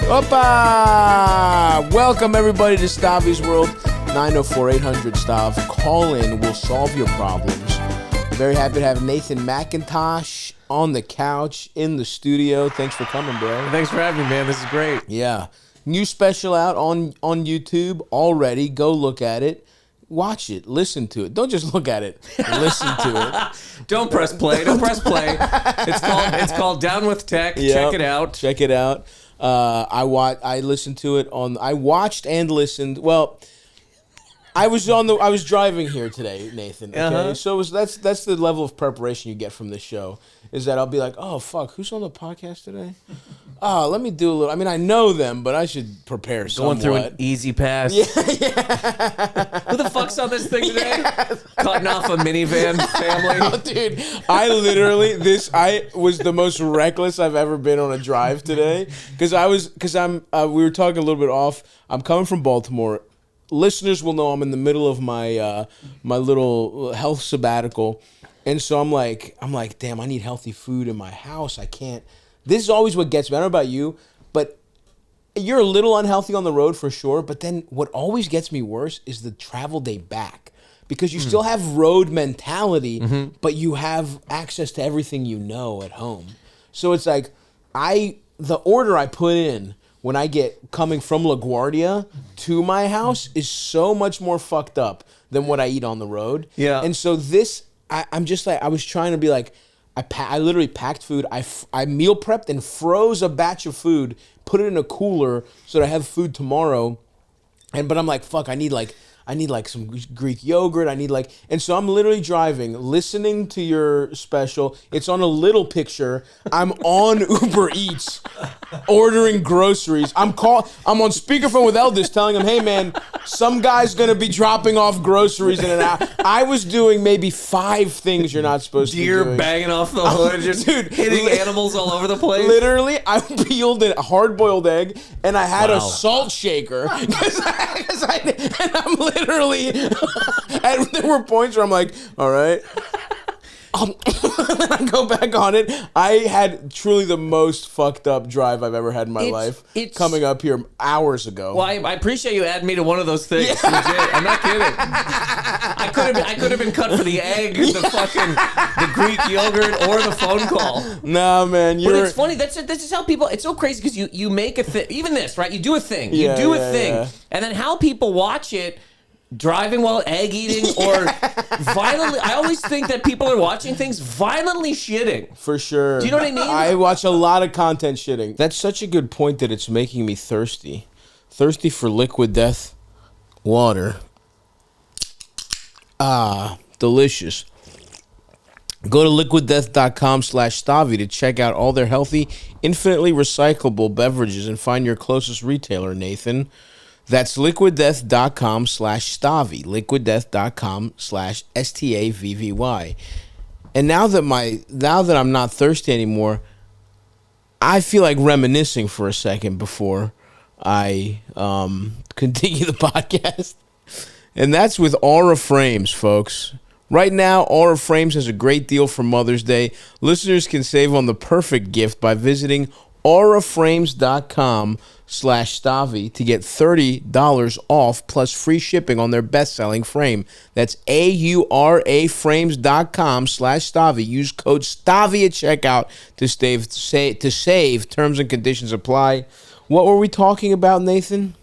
Opa! Welcome everybody to Stavvy's World. 904-800-STAV. Call in. We'll solve your problems. Very happy to have Nathan Macintosh on the couch in the studio. Thanks for coming, bro. Thanks for having me, man. This is great. Yeah. New special out on YouTube already. Go look at it. Watch it. Listen to it. Don't just look at it. Listen to it. Don't press play. Don't press play. It's called Down with Tech. Yep. Check it out. Check it out. I listened to it on. I watched and listened. Well, I was driving here today, Nathan. Okay, so that's the level of preparation you get from this show. Is that I'll be like, oh fuck, who's on the podcast today? Oh, let me do a little. I mean, I know them, but I should prepare somewhat. Going through an easy pass. Yeah. Who the fuck's on this thing today? Cutting off a minivan family. Oh, dude, I was the most reckless I've ever been on a drive today we were talking a little bit off. I'm coming from Baltimore. Listeners will know I'm in the middle of my my little health sabbatical, and so I'm like, damn, I need healthy food in my house. I can't. This is always what gets me. I don't know about you, but you're a little unhealthy on the road for sure. But then what always gets me worse is the travel day back, because you still have road mentality, but you have access to everything you know at home. So it's like the order I put in when I get coming from LaGuardia to my house is so much more fucked up than what I eat on the road. Yeah. And so I'm just like, I was trying to be like, I literally packed food. I meal prepped and froze a batch of food, put it in a cooler so that I have food tomorrow. But I'm like, fuck, I need some Greek yogurt. And so I'm literally driving, listening to your special. It's on a little picture. I'm on Uber Eats, ordering groceries. I'm on speakerphone with Eldest, telling him, hey man, some guy's gonna be dropping off groceries in an hour. I was doing maybe 5 things you're not supposed to be doing. Deer banging off the hood, just hitting animals all over the place. Literally, I peeled a hard-boiled egg, and I had a salt shaker, and I'm literally, and there were points where I'm like, all right. Then I go back on it. I had truly the most fucked up drive I've ever had in my life. Coming up here hours ago. Well, I appreciate you adding me to one of those things. Yeah. Legit. I'm not kidding. I could have been cut for the egg, the Greek yogurt, or the phone call. Nah, man. But it's funny. This is how people. It's so crazy because you make a thing. Even this, right? You do a thing. You do a thing, and then how people watch it. Driving while egg eating or violently. I always think that people are watching things violently shitting. For sure. Do you know what I mean? I watch a lot of content shitting. That's such a good point that it's making me thirsty. Thirsty for liquid death water. Ah, delicious. Go to liquiddeath.com/Stavvy to check out all their healthy, infinitely recyclable beverages and find your closest retailer, Nathan. That's liquiddeath.com/Stavvy, liquiddeath.com/STAVVY. And now that I'm not thirsty anymore, I feel like reminiscing for a second before I continue the podcast. And that's with Aura Frames, folks. Right now, Aura Frames has a great deal for Mother's Day. Listeners can save on the perfect gift by visiting auraframes.com/Stavvy to get $30 off plus free shipping on their best-selling frame. That's auraframes.com/Stavvy. Use code Stavvy at checkout to save. Terms and conditions apply. What were we talking about, Nathan?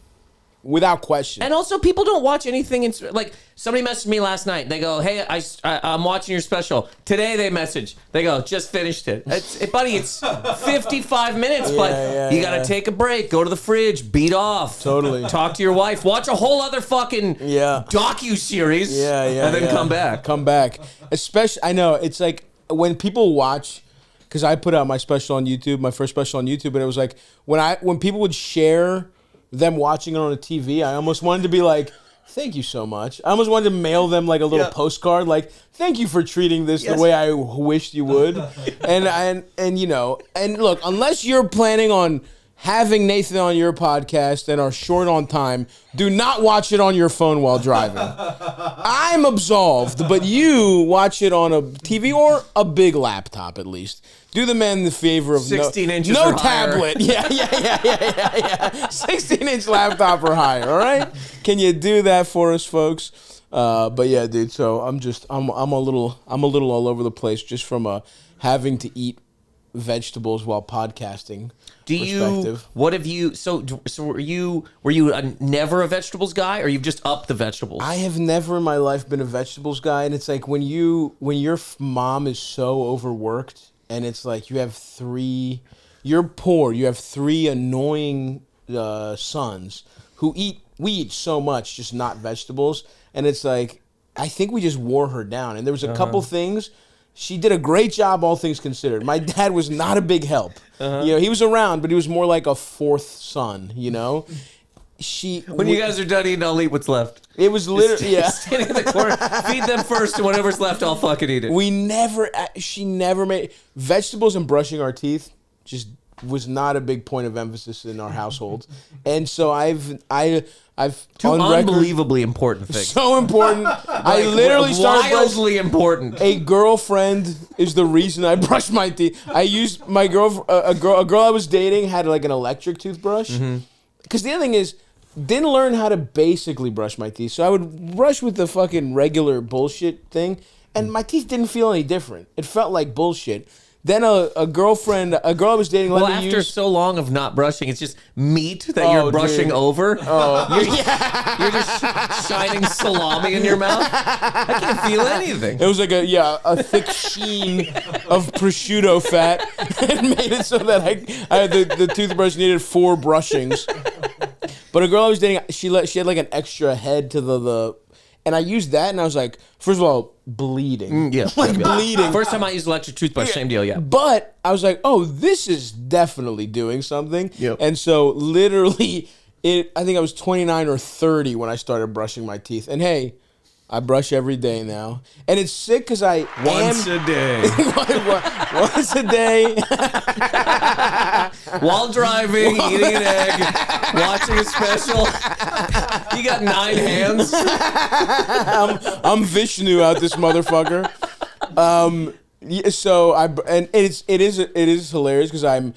Without question. And also, people don't watch anything. Like, somebody messaged me last night. They go, hey, I'm watching your special. Today they message. They go, just finished it. Buddy, it's 55 minutes, but you got to take a break. Go to the fridge. Beat off. Totally. Talk to your wife. Watch a whole other fucking docu-series. And then come back. Come back. Especially, I know, it's like when people watch, because I put out my special on YouTube, my first special on YouTube, and it was like, when people would share them watching it on a TV, I almost wanted to be like, thank you so much. I almost wanted to mail them like a little postcard, like, thank you for treating this the way I wished you would. and you know, and look, unless you're planning on having Nathan on your podcast and are short on time, do not watch it on your phone while driving. I'm absolved, but you watch it on a TV or a big laptop at least. Do the man the favor of 16 inches no or higher. tablet. Yeah. 16-inch laptop or higher, all right? Can you do that for us, folks? But yeah, dude, so I'm a little all over the place just from having to eat vegetables while podcasting. What have you? So were you never a vegetables guy, or you've just upped the vegetables? I have never in my life been a vegetables guy, and it's like when your mom is so overworked, and it's like you're poor, you have 3 annoying sons who we eat so much, just not vegetables, and it's like I think we just wore her down, and there was a couple things. She did a great job, all things considered. My dad was not a big help. He was around, but he was more like a 4th son, When you guys are done eating, I'll eat what's left. It was literally, Standing in the corner, feed them first, and whatever's left, I'll fucking eat it. She never made, vegetables and brushing our teeth just was not a big point of emphasis in our household. And so I've two unbelievably important things. So important. I literally started wildly important. A girlfriend is the reason I brush my teeth. I used my a girl I was dating had like an electric toothbrush. Because the other thing is, didn't learn how to basically brush my teeth. So I would brush with the fucking regular bullshit thing, and my teeth didn't feel any different. It felt like bullshit. Then a girl I was dating let me after use... so long of not brushing, it's just meat that you're brushing over. You're just shining salami in your mouth. I can't feel anything. It was like a thick sheen of prosciutto fat. It made it so that the toothbrush needed 4 brushings. But a girl I was dating, she had like an extra head to the and I used that, and I was like, first of all, bleeding. Bleeding. First time I used electric toothbrush, same deal, yeah. But I was like, oh, this is definitely doing something. Yep. And so literally, I think I was 29 or 30 when I started brushing my teeth. And hey, I brush every day now. And it's sick because Once a day. Once a day. While driving, eating an egg, watching a special. You got 9 hands. I'm Vishnu out this motherfucker. So it is hilarious because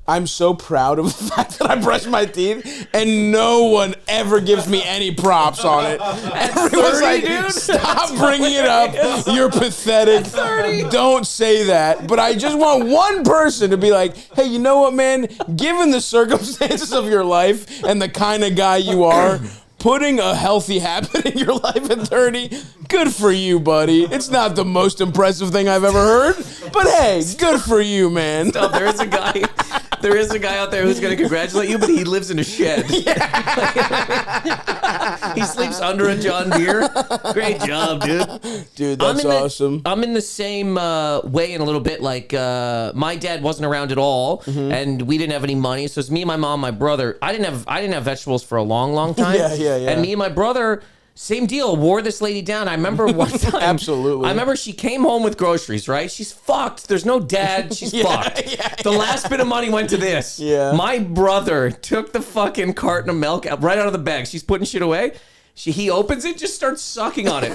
I'm so proud of the fact that I brush my teeth, and no one ever gives me any props on it. Everyone's 30, like, dude? stop bringing it up. You're pathetic. 30. Don't say that. But I just want one person to be like, hey, you know what, man? Given the circumstances of your life and the kind of guy you are, putting a healthy habit in your life at 30, good for you, buddy. It's not the most impressive thing I've ever heard, but hey, good for you, man. No, there is a guy out there who's going to congratulate you, but he lives in a shed. He sleeps under a John Deere. Great job, dude. Dude, that's awesome. I'm in the same way in a little bit. Like, my dad wasn't around at all, and we didn't have any money. So it's me, my mom, my brother. I didn't have vegetables for a long, long time. Yeah. And me and my brother, same deal, wore this lady down. I remember one time. Absolutely. I remember she came home with groceries, right? She's fucked. There's no dad. She's fucked. The last bit of money went to this. Yeah. My brother took the fucking carton of milk right out of the bag. She's putting shit away. He opens it, just starts sucking on it.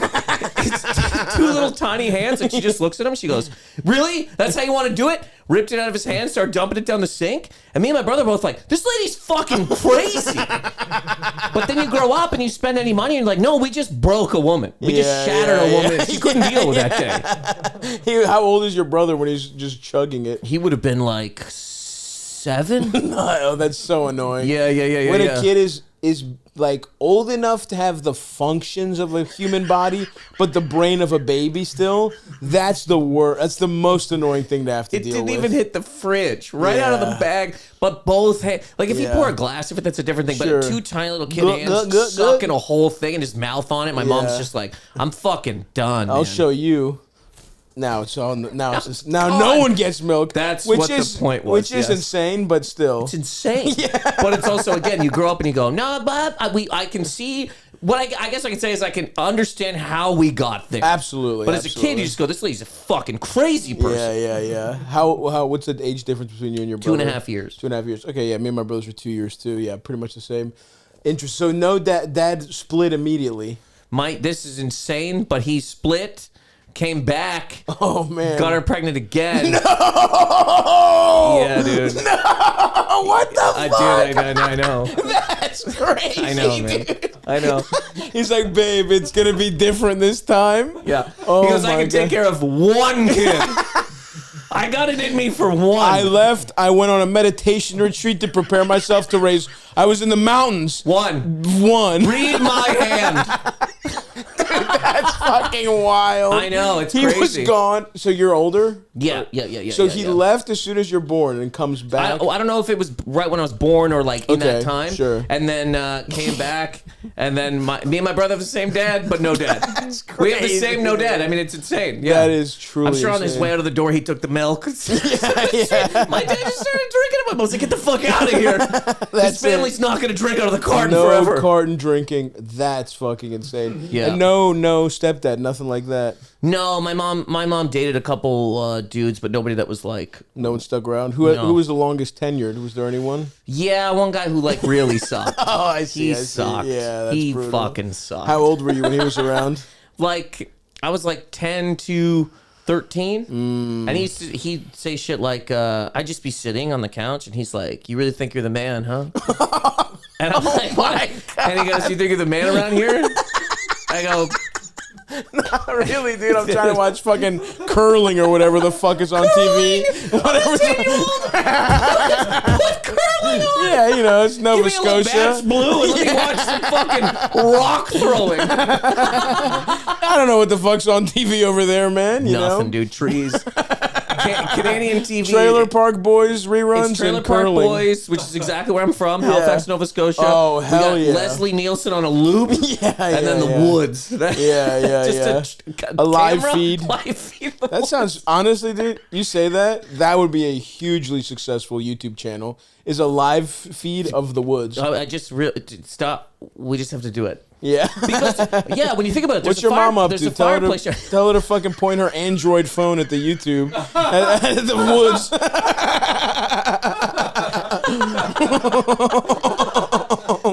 It's 2 little tiny hands, and she just looks at him. She goes, really? That's how you want to do it? Ripped it out of his hand, started dumping it down the sink. And me and my brother both like, this lady's fucking crazy. But then you grow up and you spend any money, and you're like, no, we just broke a woman. We just shattered a woman. She couldn't deal with that day. How old is your brother when he's just chugging it? He would have been like 7. Oh, that's so annoying. Yeah. When a kid is like old enough to have the functions of a human body, but the brain of a baby still, that's the worst. That's the most annoying thing to have to deal with. It didn't even hit the fridge, out of the bag, but both hands. Like if you pour a glass of it, that's a different thing. Sure. But 2 tiny little kid hands sucking a whole thing and his mouth on it. My mom's just like, I'm fucking done. I'll show you. Now it's all. Now no one gets milk. That's what the point was. Which is insane, but still, it's insane. But it's also, again, you grow up and you go, no, but I can see I guess I can say is I can understand how we got there. Absolutely. But as a kid, you just go, this lady's a fucking crazy person. Yeah. How? What's the age difference between you and your brother? 2.5 years. 2.5 years. Okay, yeah. Me and my brothers were 2 years too. Yeah, pretty much the same. Interest. So no, dad split immediately. This is insane, but he split. Came back. Oh man. Got her pregnant again. No. Yeah, dude. No. What the fuck? I know. That's crazy. I know, man. Dude. I know. He's like, babe, it's gonna be different this time. Yeah. Oh, he goes, I can take care of one kid. I got it in me for one. I left. I went on a meditation retreat to prepare myself to raise. I was in the mountains. One. Read my hand. That's fucking wild. I know, it's crazy. He was gone. So you're older? Yeah. So he left as soon as you're born and comes back? I don't know if it was right when I was born or like in that time. Sure. And then came back, and then me and my brother have the same dad, but no dad. That's crazy. We have the same no dad. I mean, it's insane. Yeah. That is truly I'm sure insane. on his way out of the door, he took the milk. Yeah. My dad just started drinking it. I was like, get the fuck out of here. His family's not going to drink out of the carton forever. No carton drinking. That's fucking insane. Yeah. And no stepdad, nothing like that. No, my mom dated a couple dudes, but nobody that was like... No one stuck around? Who was the longest tenured? Was there anyone? Yeah, one guy who like really sucked. Oh, I see. He sucked. Yeah, that's he brutal. fucking sucked. How old were you when he was around? Like, I was like 10 to 13. And he'd say shit like, I'd just be sitting on the couch, and he's like, you really think you're the man, huh? And I'm like, what? And he goes, you think you're the man around here? I go... Not really, dude. I'm trying to watch fucking curling or whatever the fuck is on TV. Whatever. Put curling on. Yeah, you know, it's Nova Give me a Scotia. Bass Blue and let me watch some fucking rock throwing. I don't know what the fuck's on TV over there, man. You Nothing, know? dude. Trees. Canadian TV. Trailer Park Boys reruns It's Trailer and Park curling. Boys, which is exactly where I'm from, Halifax, Nova Scotia. Oh, hell we got yeah. Leslie Nielsen on a loop. And then the woods. Just a live feed. Live feed. That sounds, honestly, dude, you say that would be a hugely successful YouTube channel, is a live feed of the woods. I just stop. We just have to do it. Yeah. Because, when you think about it, what's your mom up to? Tell Tell her to fucking point her Android phone at the YouTube at the woods.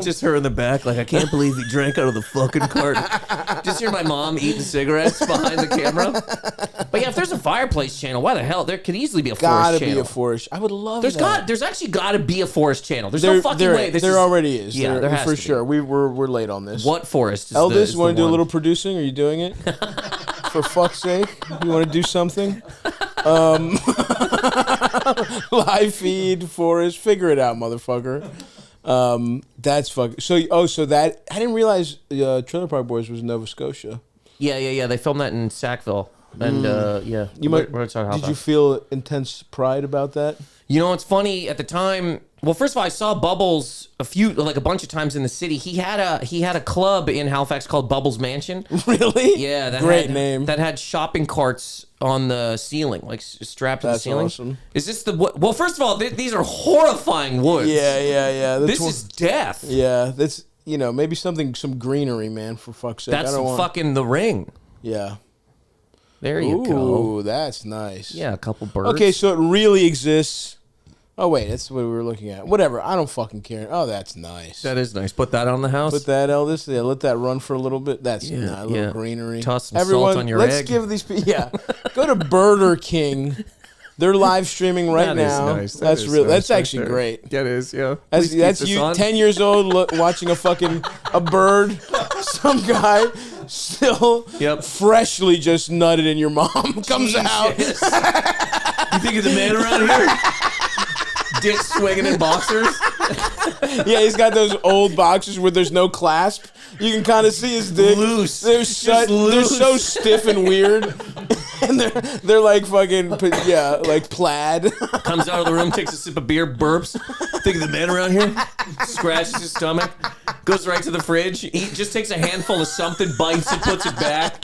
Just her in the back, like, I can't believe he drank out of the fucking carton. Just hear my mom eating cigarettes behind the camera. But yeah, if there's a fireplace channel, why the hell? There could easily be a forest channel. Gotta be a forest. I would love that. There's actually gotta be a forest channel. There's no fucking way. There already is. Yeah, there has for to be. sure. We're late on this. What forest is Eldest, you want to do a little producing? Are you doing it? For fuck's sake. You want to do something? Live feed, forest, figure it out, motherfucker. That's fucking. So that I didn't realize Trailer Park Boys was in Nova Scotia. Yeah. They filmed that in Sackville, and yeah. Did you feel intense pride about that? You know, it's funny at the time. Well, first of all, I saw Bubbles a bunch of times in the city. He had a club in Halifax called Bubbles Mansion. Really? Yeah, Great name. That had shopping carts on the ceiling, like strapped to the ceiling. That's awesome. Is this the? Well, first of all, these are horrifying woods. Yeah. This is death. Yeah, that's maybe some greenery, man. For fuck's sake, That's fucking The Ring. Yeah. There you go. Ooh, that's nice. Yeah, a couple birds. Okay, so it really exists. Oh, wait, that's what we were looking at. Whatever, I don't fucking care. Oh, that's nice. That is nice. Put that on the house. Put that, Eldest. Yeah, let that run for a little bit. That's nice. A little greenery. Toss some salt on your let's egg. Give these people... Yeah. Go to Burger King. They're live streaming right now. That is nice. That's real. That's actually great. That is, yeah. That's you, 10 years old, watching a bird. Some guy still freshly just nutted in your mom comes out. You think you're the man around here? Dick swinging in boxers. Yeah, he's got those old boxers where there's no clasp. You can kind of see his dick. Loose. They're so stiff and weird. And they're like fucking, like plaid. Comes out of the room, takes a sip of beer, burps. Think of the man around here? Scratches his stomach. Goes right to the fridge. He just takes a handful of something, bites it, puts it back.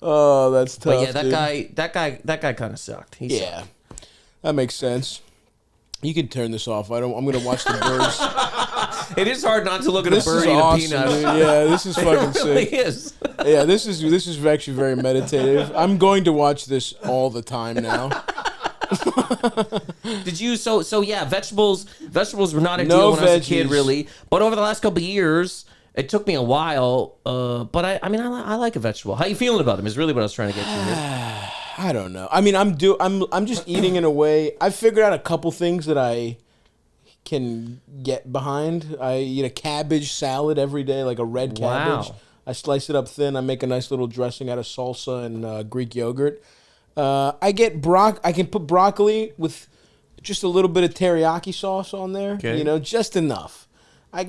Oh, that's tough. But yeah, that guy kind of sucked. He sucked. That makes sense. You can turn this off. I'm gonna watch the birds. It is hard not to look at This a bird is eat awesome, a peanut. dude. Yeah, this is fucking It really sick. is. Yeah, this is actually very meditative. I'm going to watch this all the time now. Did you so yeah, vegetables were not a No deal when I was a kid veggies. really, but over the last couple of years it took me a while, but I mean I like a vegetable. How you feeling about them is really what I was trying to get to here. I don't know. I mean, I'm just eating in a way. I figured out a couple things that I can get behind. I eat a cabbage salad every day, like a red cabbage. Wow. I slice it up thin. I make a nice little dressing out of salsa and Greek yogurt. I can put broccoli with just a little bit of teriyaki sauce on there. Okay. You know, just enough. I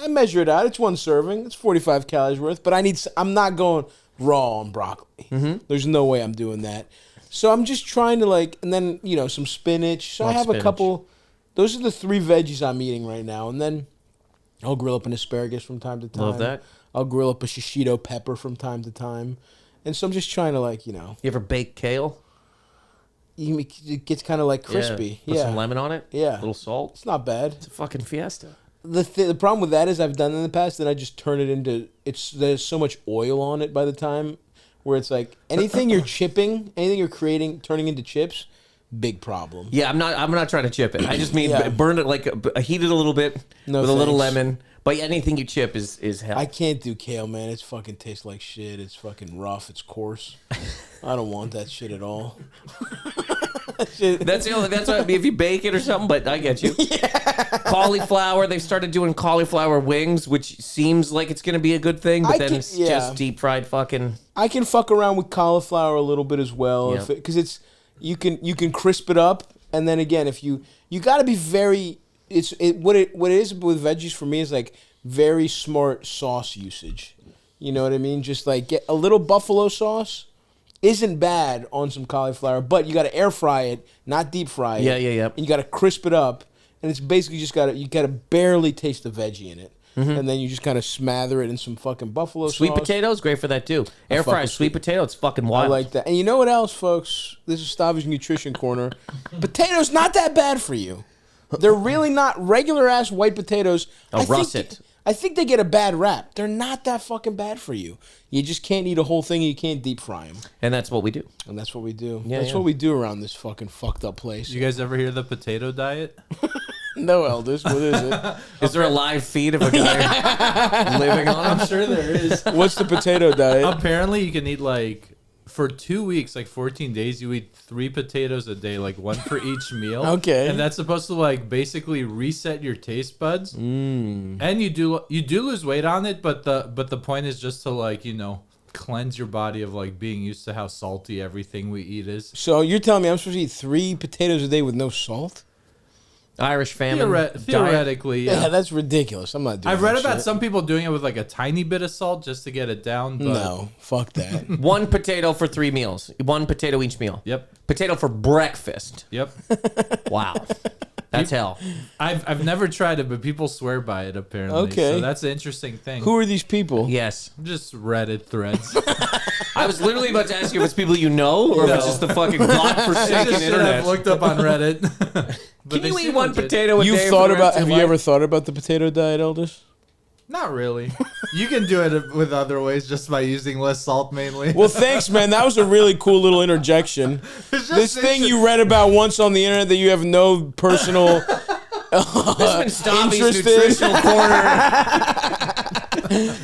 measure it out. It's one serving. It's 45 calories worth. But I'm not going raw on broccoli. Mm-hmm. There's no way I'm doing that. So I'm just trying to and then, some spinach. So I have spinach. a couple. Those are the 3 veggies I'm eating right now. And then I'll grill up an asparagus from time to time. Love that. I'll grill up a shishito pepper from time to time. And so I'm just trying to You ever bake kale? it gets kind of crispy. Put some lemon on it. Yeah. A little salt. It's not bad. It's a fucking fiesta. The problem with that is I've done it in the past, and I just turn it into there's so much oil on it by the time where it's like anything you're chipping, anything you're creating, turning into chips, big problem. Yeah, I'm not trying to chip it. I just mean Yeah. burn it heat it a little bit No with a little thanks. lemon. But anything you chip is hell. I can't do kale, man. It's fucking tastes like shit. It's fucking rough. It's coarse. I don't want that shit at all. That's what I mean, if you bake it or something, but I get you. Yeah. Cauliflower, they've started doing cauliflower wings, which seems like it's going to be a good thing, but it's just deep fried fucking. I can fuck around with cauliflower a little bit as well, Yeah. because you can crisp it up, and then again, if you got to be very. What it is with veggies for me is very smart sauce usage. You know what I mean? Just get a little buffalo sauce isn't bad on some cauliflower, but you got to air fry it, not deep fry it. Yeah. And you got to crisp it up, and it's basically just you got to barely taste the veggie in it. Mm-hmm. And then you just kind of smother it in some fucking buffalo Sweet sauce. potatoes, great for that too. Air fry sweet potato, it's fucking wild. I like that. And you know what else, folks? This is Stavvy's Nutrition Corner. Potatoes not that bad for you. They're really not regular ass white potatoes. Russet. I think they get a bad rap. They're not that fucking bad for you. You just can't eat a whole thing and you can't deep fry them. And that's what we do. And that's what we do. Yeah, That's what we do around this fucking fucked up place. You guys ever hear the potato diet? No, Elders. What is it? Is there a live feed of a guy living on them? I'm sure there is. What's the potato diet? Apparently, you can eat for 2 weeks, 14 days, you eat 3 potatoes a day, one for each meal. Okay. And that's supposed to basically reset your taste buds. And you do lose weight on it, but the point is just to cleanse your body of being used to how salty everything we eat is. So you're telling me I'm supposed to eat 3 potatoes a day with no salt? Irish famine. Theoretically, Yeah, yeah. that's ridiculous. I'm not doing I've read that about shit. some people doing it with a tiny bit of salt just to get it down. But No, fuck that. 1 potato for 3 meals. 1 potato each meal. Yep. Potato for breakfast. Yep. Wow. That's hell. I've never tried it, but people swear by it apparently. Okay. So that's an interesting thing. Who are these people? Yes. Just Reddit threads. I was literally about to ask you if it's people you know or if it's just the fucking godforsaken Just shit internet. I've looked up on Reddit. Can But they you eat seem 1 legit. potato a You've day? thought for the about? rest of Have your you ever life? thought about the potato diet, Elders? Not really. You can do it with other ways just by using less salt mainly. Well, thanks, man. That was a really cool little interjection. This thing you read about once on the internet that you have no personal This has been Stavvy's interest in. nutritional corner.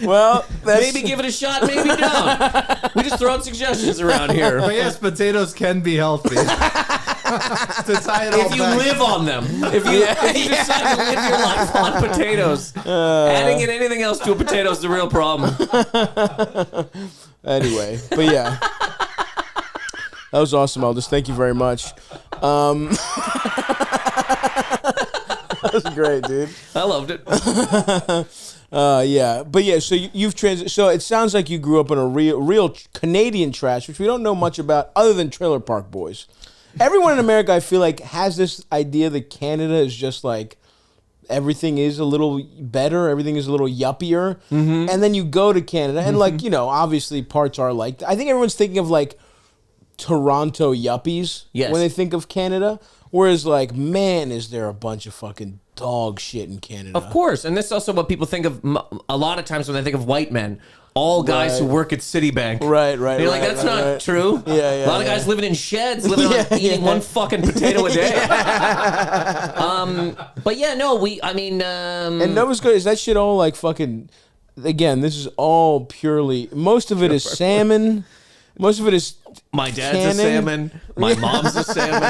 Well, that's, Maybe give it a shot, maybe don't. We just throw out suggestions around here. But yes, potatoes can be healthy. To tie it all If you back. live on them, if you decide to live your life on potatoes, adding in anything else to a potato is the real problem. Anyway, but yeah, that was awesome, Elders. Thank you very much. That was great, dude. I loved it. Yeah, but yeah. So you've So it sounds like you grew up in a real Canadian trash, which we don't know much about, other than Trailer Park Boys. Everyone in America, I feel like, has this idea that Canada is just everything is a little better, everything is a little yuppier, and then you go to Canada, and obviously parts are like that. I think everyone's thinking of Toronto yuppies when they think of Canada, whereas man, is there a bunch of fucking dog shit in Canada. Of course, and this is also what people think of a lot of times when they think of white men. All guys who work at Citibank. Right. You're like, that's not true. Yeah. A lot of guys living in sheds, eating one fucking potato a day. But yeah, no, and Nova Scotia, is that shit all like fucking, again, this is all purely, most of it is salmon. Most of it is my dad's a salmon. My mom's a salmon.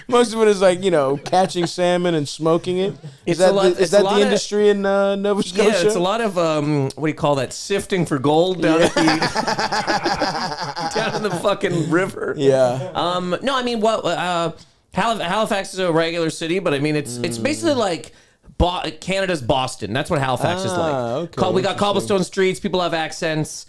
Most of it is like, catching salmon and smoking it. Is that the industry in Nova Scotia? Yeah, it's a lot of, what do you call that? Sifting for gold down at down in the fucking river. Yeah. No, I mean, Halifax is a regular city, but I mean, it's basically like Canada's Boston. That's what Halifax is like. Okay, we got cobblestone streets. People have accents.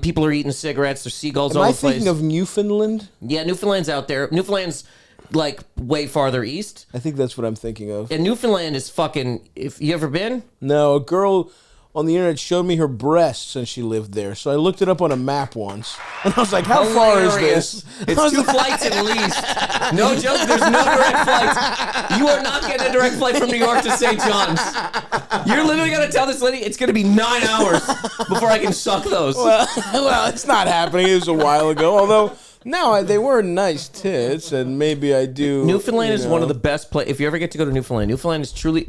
People are eating cigarettes. There's seagulls all Am I over the place. thinking of Newfoundland? Yeah, Newfoundland's out there. Newfoundland's like way farther east. I think that's what I'm thinking of. And Newfoundland is fucking. If you ever been? No, a girl on the internet showed me her breasts and she lived there. So I looked it up on a map once. And I was like, how far is this? It's 2 flights at least. No joke, there's no direct flights. You are not getting a direct flight from New York to St. John's. You're literally going to tell this lady it's going to be 9 hours before I can suck those. Well, it's not happening. It was a while ago. Although, no, they were nice tits, and maybe I do. Newfoundland is one of the best places. If you ever get to go to Newfoundland, Newfoundland is truly.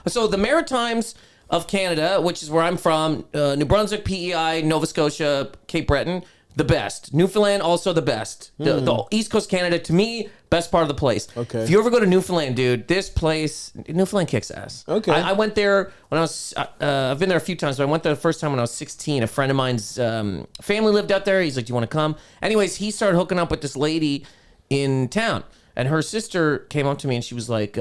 So the Maritimes of Canada, which is where I'm from, New Brunswick, PEI, Nova Scotia, Cape Breton, the best. Newfoundland, also the best. The East Coast Canada, to me, best part of the place. Okay. If you ever go to Newfoundland, dude, this place, Newfoundland kicks ass. Okay. I went there when I was, I've been there a few times, but I went there the first time when I was 16. A friend of mine's family lived out there. He's like, do you want to come? Anyways, he started hooking up with this lady in town. And her sister came up to me and she was like,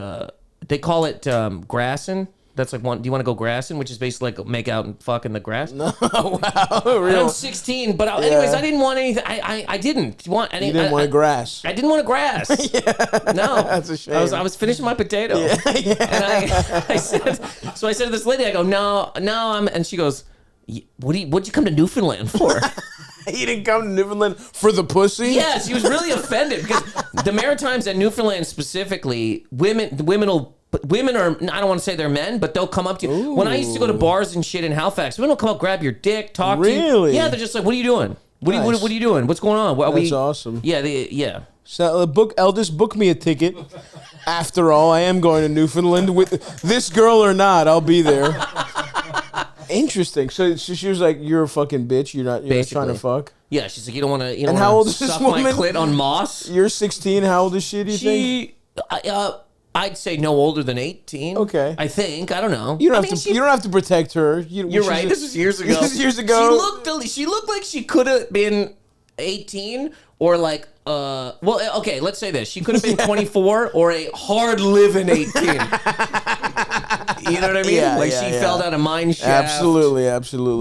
they call it grassing. That's like do you want to go grassing, which is basically like make out and fuck in the grass. No, wow, really? And I'm 16, but anyways, I didn't want anything. I didn't want any. You didn't want grass. I didn't want grass. No, that's a shame. I was finishing my potato, and I said to this lady, I go, no, and she goes, what'd you come to Newfoundland for? He didn't come to Newfoundland for the pussy? Yeah, she was really offended because the Maritimes and Newfoundland specifically, women are, I don't want to say they're men, but they'll come up to you. Ooh. When I used to go to bars and shit in Halifax, women will come up, grab your dick, talk to you. Really? Yeah, they're just like, what are you doing? What are you doing? What's going on? That's awesome. Yeah, yeah. So Eldest, book me a ticket. After all, I am going to Newfoundland with this girl or not. I'll be there. Interesting. So she was like, "You're a fucking bitch. You're not trying to fuck." Yeah, she's like, "You don't want to." And how old is this woman? My clit on moss. You're 16. How old is she? Do you think? I'd say no older than 18. Okay. I think. I don't know. You don't have to protect her. You're right. This was years ago. This was years ago. She looked like she could have been 18 or like okay, let's say this. She could have been 24 or a hard living 18. You know what I mean? Yeah, she fell down a mine shaft. Absolutely.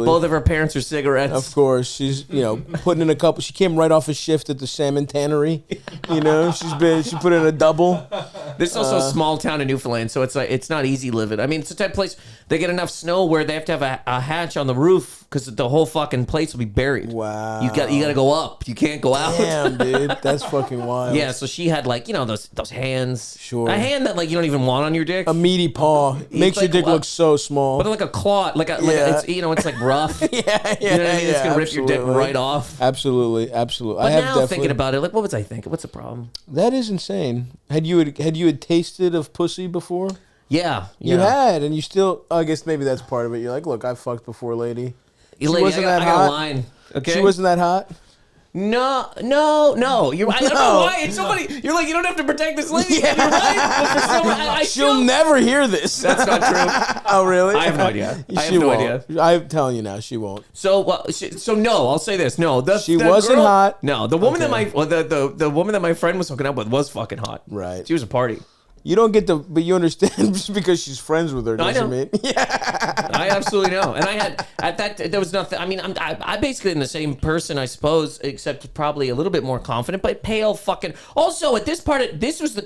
Both of her parents are cigarettes. Of course. She's, putting in a couple. She came right off a shift at the salmon tannery. She put in a double. This is also a small town in Newfoundland, so it's not easy living. I mean, it's the type of place they get enough snow where they have to have a hatch on the roof because the whole fucking place will be buried. Wow. You got to go up. You can't go out. Damn, dude. That's fucking wild. Yeah, so she had like, those hands. Sure. A hand that like you don't even want on your dick. A meaty paw. Makes your dick look so small. But like a claw, it's like rough. Yeah. You know what I mean? It's gonna rip your dick right off. Absolutely. But now thinking about it, like, what was I thinking? What's the problem? That is insane. Had you tasted of pussy before? Yeah. You had, and you still. I guess maybe that's part of it. You're like, look, I've fucked before, lady. She wasn't that hot. I got a line. Okay. She wasn't that hot. No. I don't know why. It's so funny. You're like, you don't have to protect this lady. Yeah. You're right. She'll never hear this. That's not true. Oh, really? I have no idea. Idea. I'm telling you now, she won't. So no, I'll say this. No, she wasn't hot. No, the woman the woman that my friend was hooking up with was fucking hot. Right. She was a party. You don't get but you understand just because she's friends with her doesn't mean. Yeah. I absolutely know. And I had, at that, there was nothing, I mean, I'm basically in the same person, I suppose, except probably a little bit more confident, but pale fucking. Also, at this part, this was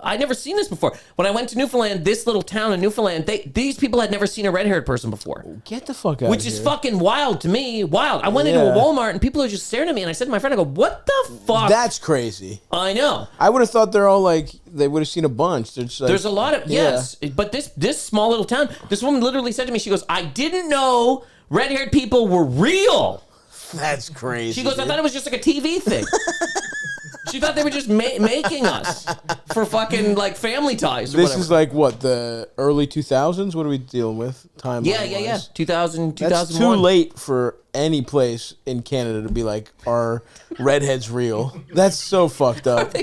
I never seen this before. When I went to Newfoundland, this little town in Newfoundland, these people had never seen a red-haired person before. Get the fuck out Which is fucking wild to me. Wild. I went into a Walmart and people are just staring at me and I said to my friend, I go, what the fuck? That's crazy. I know. I would have thought they're all like they would have seen a bunch. Like, there's a lot of yes, but this small little town. This woman literally said to me, she goes, "I didn't know red-haired people were real." That's crazy. She goes, "I thought it was just like a TV thing." She thought they were just making us for fucking like Family Ties. Or this whatever. is like what, the early 2000s? What are we dealing with? Time. Yeah. 2000, 2001. That's too late for any place in Canada to be like, "Are redheads real?" That's so fucked up.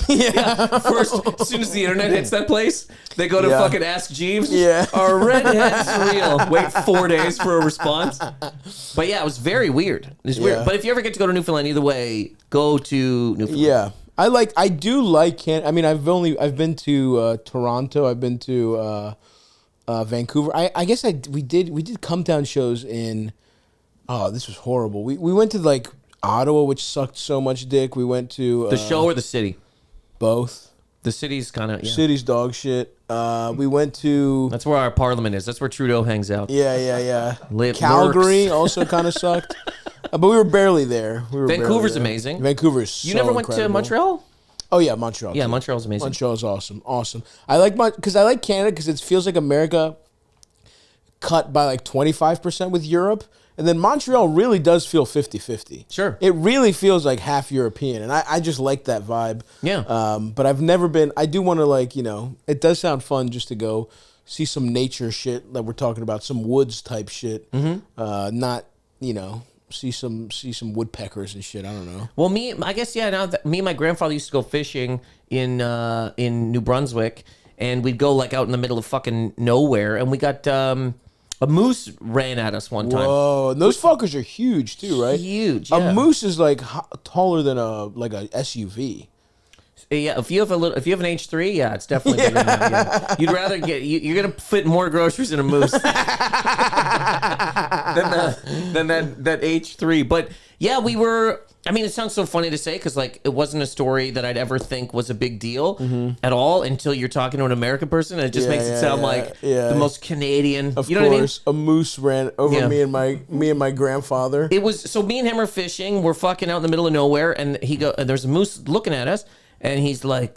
Yeah. First, as soon as the internet hits that place, they go to fucking Ask Jeeves. Yeah. Are redheads real? Wait 4 days for a response. But yeah, it was very weird. It's weird. But if you ever get to go to Newfoundland, either way, go to Newfoundland. Yeah. I do like Canada. I mean, I've been to Toronto. I've been to Vancouver. I guess we did come down shows in. Oh, this was horrible. We went to like Ottawa, which sucked so much dick. We went to The show or the city? both. The city's kind of City's dog shit. We went to That's where our parliament is. That's where Trudeau hangs out. yeah. Lurks. Calgary also kind of sucked, but we were barely there. Vancouver's amazing. Vancouver's so You never went to incredible. Montreal? Oh yeah, Montreal. Yeah, too. Montreal's amazing. Montreal's awesome. I like I like Canada because it feels like America cut by like 25% with Europe. And then Montreal really does feel 50-50. Sure. It really feels like half European. And I just like that vibe. Yeah. But I've never been, I do want to like, it does sound fun just to go see some nature shit that we're talking about, some woods type shit. Mm-hmm. Not, see some woodpeckers and shit. I don't know. Well, I guess, now that me and my grandfather used to go fishing in New Brunswick, and we'd go like out in the middle of fucking nowhere, and we got a moose ran at us one time. Whoa, and those fuckers are huge too, right? Huge. A Yeah. moose is like taller than a SUV. Yeah, if you have an H3, yeah, it's definitely bigger than that. Yeah. You'd rather you're gonna fit more groceries in a moose than that H3. But yeah, we were. I mean, it sounds so funny to say because like it wasn't a story that I'd ever think was a big deal at all until you're talking to an American person, and it just makes it sound like the most Canadian. Of you know course, what I mean? a moose ran over me and my grandfather. It was so me and him are fishing. We're fucking out in the middle of nowhere, and there's a moose looking at us. And he's like,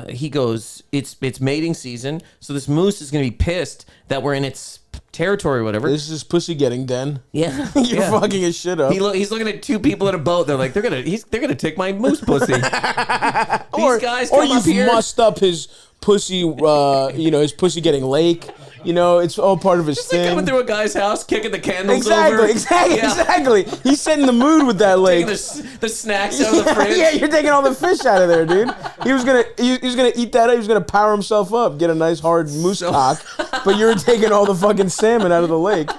he goes, it's mating season, so this moose is gonna be pissed that we're in its territory or whatever. This is pussy getting den. Yeah, You're fucking his shit up. He's looking at two people in a boat. They're like, they're gonna take my moose pussy. These guys come up here. You've mussed up his pussy. His pussy getting lake. It's all part of his Just thing. like coming through a guy's house, kicking the candles over. Exactly. He's setting the mood with that lake. Taking the snacks out of the fridge. Yeah, you're taking all the fish out of there, dude. He was gonna eat that up. He was gonna power himself up, get a nice hard moose cock. But you're taking all the fucking salmon out of the lake.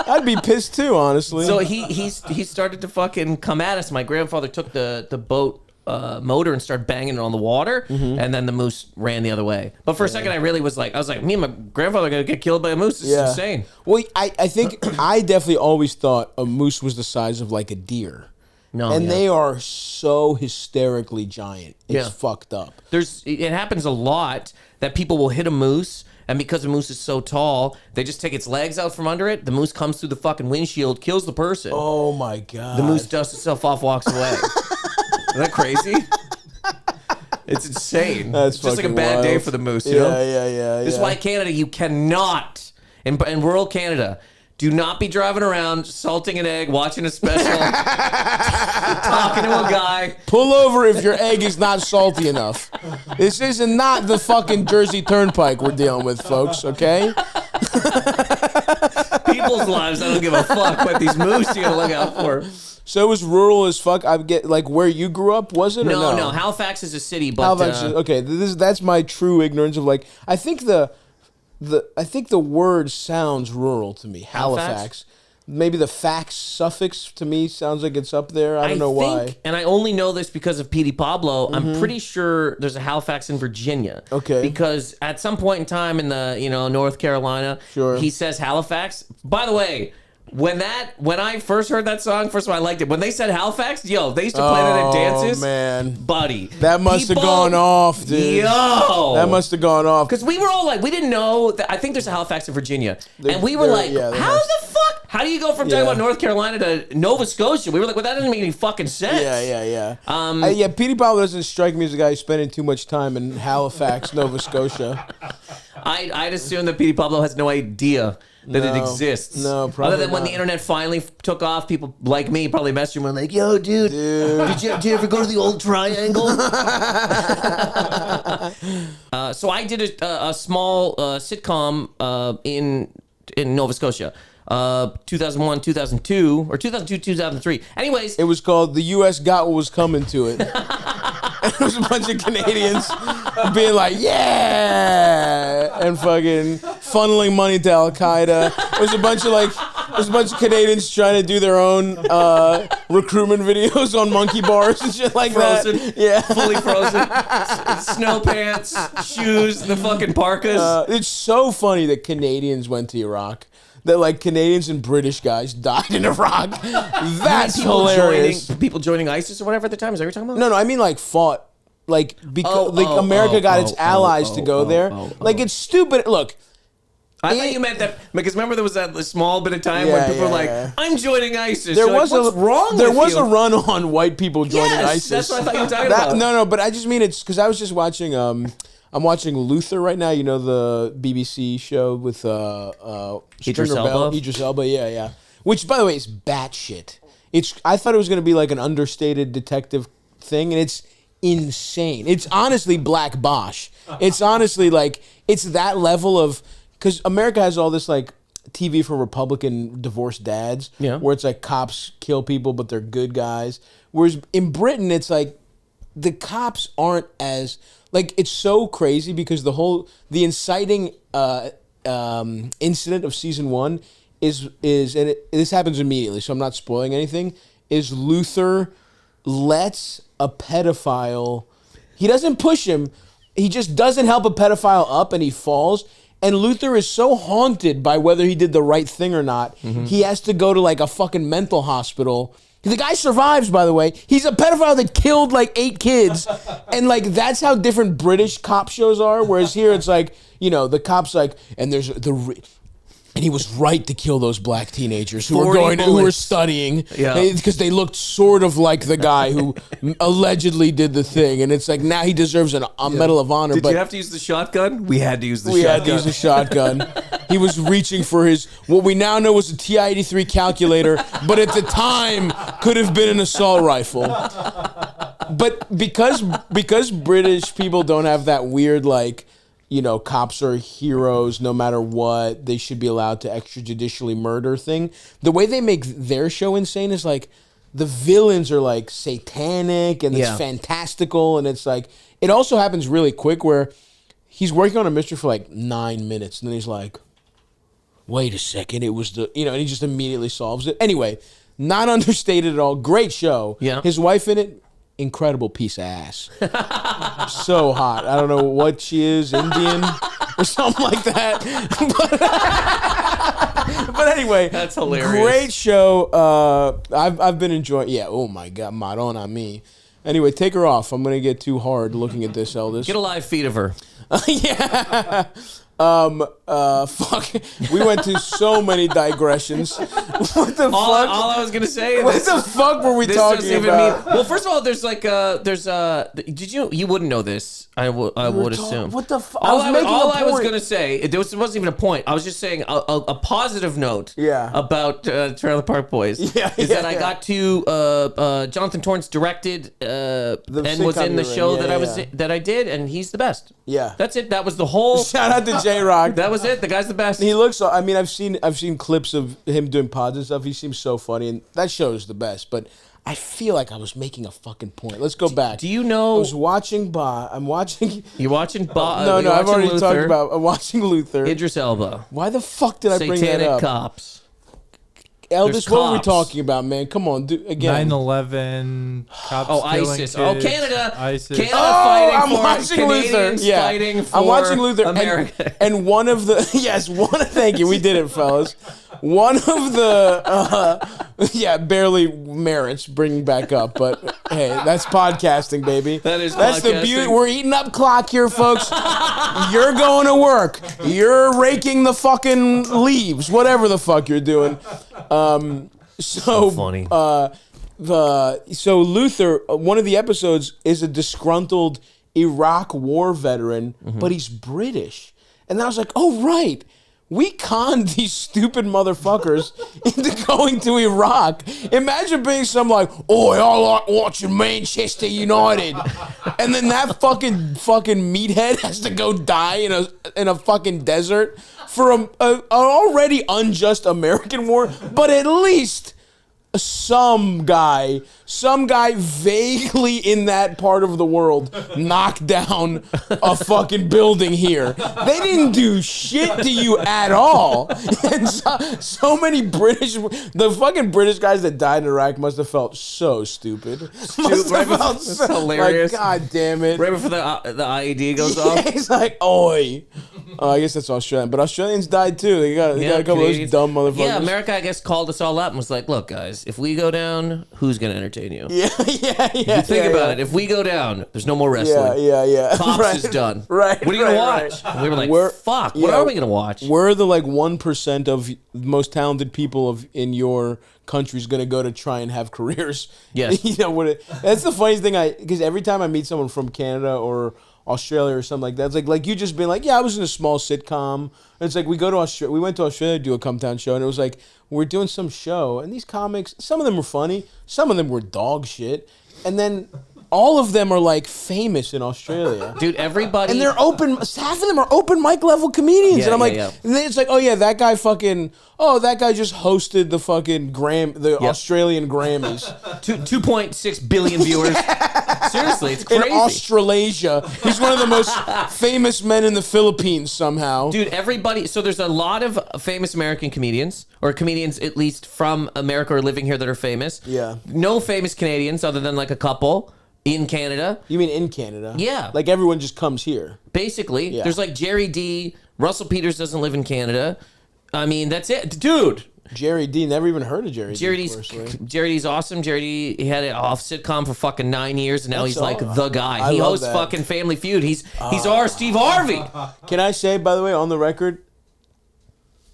I'd be pissed too, honestly. So he started to fucking come at us. My grandfather took the boat motor and started banging it on the water, and then the moose ran the other way. But for a second, I was like, me and my grandfather are gonna get killed by a moose. This is insane. Well, I think I definitely always thought a moose was the size of like a deer. They are so hysterically giant. It's fucked up. It happens a lot that people will hit a moose, and because the moose is so tall, they just take its legs out from under it. The moose comes through the fucking windshield, kills the person. Oh my god. The moose dusts itself off, walks away. Isn't that crazy? It's insane. That's it's just like a fucking bad wild. day for the moose, you know? Yeah. This is why Canada, you cannot, in rural Canada, do not be driving around salting an egg, watching a special, talking to a guy. Pull over if your egg is not salty enough. This is not the fucking Jersey Turnpike we're dealing with, folks, okay? People's lives, I don't give a fuck, but these moose you gotta look out for. So it was rural as fuck. I get like where you grew up, was it? No, or no. Halifax is a city, but Halifax is, okay. That's my true ignorance of like. I think the word sounds rural to me. Halifax. Maybe the fax suffix to me sounds like it's up there. I don't know why. And I only know this because of Petey Pablo. I'm pretty sure there's a Halifax in Virginia. Okay. Because at some point in time in the North Carolina, Sure. he says Halifax. By the way, When I first heard that song, first of all, I liked it. When they said Halifax, they used to play that at dances. Oh, man. Buddy. That must have gone off, dude. That must have gone off. Because we were all like, we didn't know. I think there's a Halifax in Virginia. And we were like, how the fuck? How do you go from talking about North Carolina to Nova Scotia? We were like, well, that doesn't make any fucking sense. Yeah. Petey Pablo doesn't strike me as a guy who's spending too much time in Halifax, Nova Scotia. I'd assume that Petey Pablo has no idea that it exists. No, probably Other than when the internet finally took off, people like me probably messaged him and like, yo, dude. Did you ever go to the old triangle? So I did a small sitcom in Nova Scotia. 2001, 2002, or 2002, 2003. Anyways. It was called The U.S. Got What Was Coming to It. It was a bunch of Canadians being like, yeah, and fucking funneling money to Al Qaeda. It was a bunch of Canadians trying to do their own recruitment videos on monkey bars and shit like frozen, that. Yeah, fully frozen, snow pants, shoes, the fucking parkas. It's so funny that Canadians went to Iraq. That like Canadians and British guys died in Iraq. That's hilarious. People joining ISIS or whatever at the time. Is that what you're talking about? No, I mean like fought. Like because America got its allies to go there. Like it's stupid. Look, I thought you meant that because remember there was that small bit of time when people were like, "I'm joining ISIS." There was what's wrong? There with was you? a run on white people joining ISIS. That's what I thought you were talking about. No, but I just mean it's because I was just watching. I'm watching Luther right now. You know the BBC show with Idris Elba. Idris Elba, yeah. Which, by the way, is batshit. I thought it was going to be like an understated detective thing, and it's insane. It's honestly Black Bosch. It's honestly like it's that level of because America has all this like TV for Republican divorced dads, where it's like cops kill people, but they're good guys. Whereas in Britain, it's like the cops aren't as like it's so crazy because the inciting incident of season 1 is this happens immediately, so I'm not spoiling anything. Is Luther lets a pedophile? He doesn't push him. He just doesn't help a pedophile up, and he falls. And Luther is so haunted by whether he did the right thing or not. Mm-hmm. He has to go to like a fucking mental hospital. The guy survives, by the way. He's a pedophile that killed like 8 kids. And like that's how different British cop shows are. Whereas here it's like, the cop's like, and there's and he was right to kill those black teenagers who were studying because they looked sort of like the guy who allegedly did the thing. And it's like now he deserves a Medal of Honor. Did you have to use the shotgun? We had to use the shotgun. We had to use the shotgun. He was reaching for what we now know was a TI-83 calculator, but at the time could have been an assault rifle. But because British people don't have that weird like, cops are heroes no matter what, they should be allowed to extrajudicially murder thing. The way they make their show insane is like the villains are like satanic and it's fantastical, and it's like it also happens really quick where he's working on a mystery for like 9 minutes and then he's like, wait a second, it was and he just immediately solves it. Anyway, not understated at all. Great show. Yeah. His wife in it, incredible piece of ass. So hot. I don't know what she is, Indian or something like that. But anyway, that's hilarious. Great show. I've been enjoying. Yeah. Oh my God, Madonna me. Anyway, take her off. I'm gonna get too hard looking at this, Eldest. Get a live feed of her. Yeah. Fuck. We went to so many digressions. What the fuck? All I was gonna say. What the fuck were we talking about? Well, first of all, there's did you wouldn't know this? I would assume. What the fuck? All I was gonna say, it wasn't even a point. I was just saying a positive note. About Trailer Park Boys. That I got to Jonathan Torrance directed and was in the show that I did, and he's the best. Yeah. That's it. That was the whole. Shout out to J-Rock. That was it. The guy's the best. He looks. I mean, I've seen clips of him doing pods and stuff. He seems so funny, and that show is the best. But I feel like I was making a fucking point. Let's go back. Do you know? I was watching I'm watching. You're watching No, I've already talked about. I'm watching Luther. Idris Elba. Why the fuck did I bring that up? Satanic cops. Eldest, what are we talking about, man? Come on, again. 9/11. Cops ISIS. Kids, Canada. ISIS. Canada I'm fighting for watching Canadians Luther. Yeah. fighting for I'm watching Luther. America. And one of the thank you, we did it, fellas. one of the barely merits bringing back up, but hey, that's podcasting, baby. That's the beauty. We're eating up clock here, folks. You're going to work. You're raking the fucking leaves, whatever the fuck you're doing. So funny. So Luther, one of the episodes is a disgruntled Iraq war veteran, but he's British. And I was like, oh, right. We conned these stupid motherfuckers into going to Iraq. Imagine being some like, oh, I like watching Manchester United. And then that fucking meathead has to go die in a fucking desert for an already unjust American war. But at least some guy vaguely in that part of the world knocked down a fucking building here. They didn't do shit to you at all. And so many the fucking British guys that died in Iraq must have felt so stupid. That's hilarious. Like, God damn it. Right before the IED goes off. He's like, oi. I guess that's Australian, but Australians died too. They got a couple of those dumb motherfuckers. Yeah, America, I guess, called us all up and was like, look, guys, if we go down, who's going to entertain you? Yeah. Think about it. If we go down, there's no more wrestling. Yeah. Pops is done. Right. What are you going to watch? And we were like, fuck, what are we going to watch? We're the 1% of most talented people in your country's going to go to try and have careers. Yes. That's the funniest thing because every time I meet someone from Canada or Australia or something like that, it's like you just been like, yeah, I was in a small sitcom. And it's like we went to Australia to do a come down show, and it was like we're doing some show, and these comics, some of them were funny, some of them were dog shit, and then all of them are like famous in Australia. Dude, everybody. And they're half of them are open mic level comedians. Yeah, and I'm like, yeah. And then it's like, oh yeah, that guy just hosted the fucking Australian Grammys. 2.6 billion viewers. Seriously, it's crazy. In Australasia. He's one of the most famous men in the Philippines somehow. Dude, everybody. So there's a lot of famous American comedians, or comedians at least from America or living here that are famous. Yeah. No famous Canadians other than like a couple in Canada. You mean in Canada? Yeah. Like everyone just comes here. Basically. Yeah. There's like Jerry D. Russell Peters doesn't live in Canada. I mean, that's it. Dude. Jerry D. Never even heard of Jerry D. personally. Jerry D's awesome. Jerry D. He had it off sitcom for fucking 9 years, and now he's like the guy. He hosts fucking Family Feud. He's our Steve Harvey. Can I say, by the way, on the record,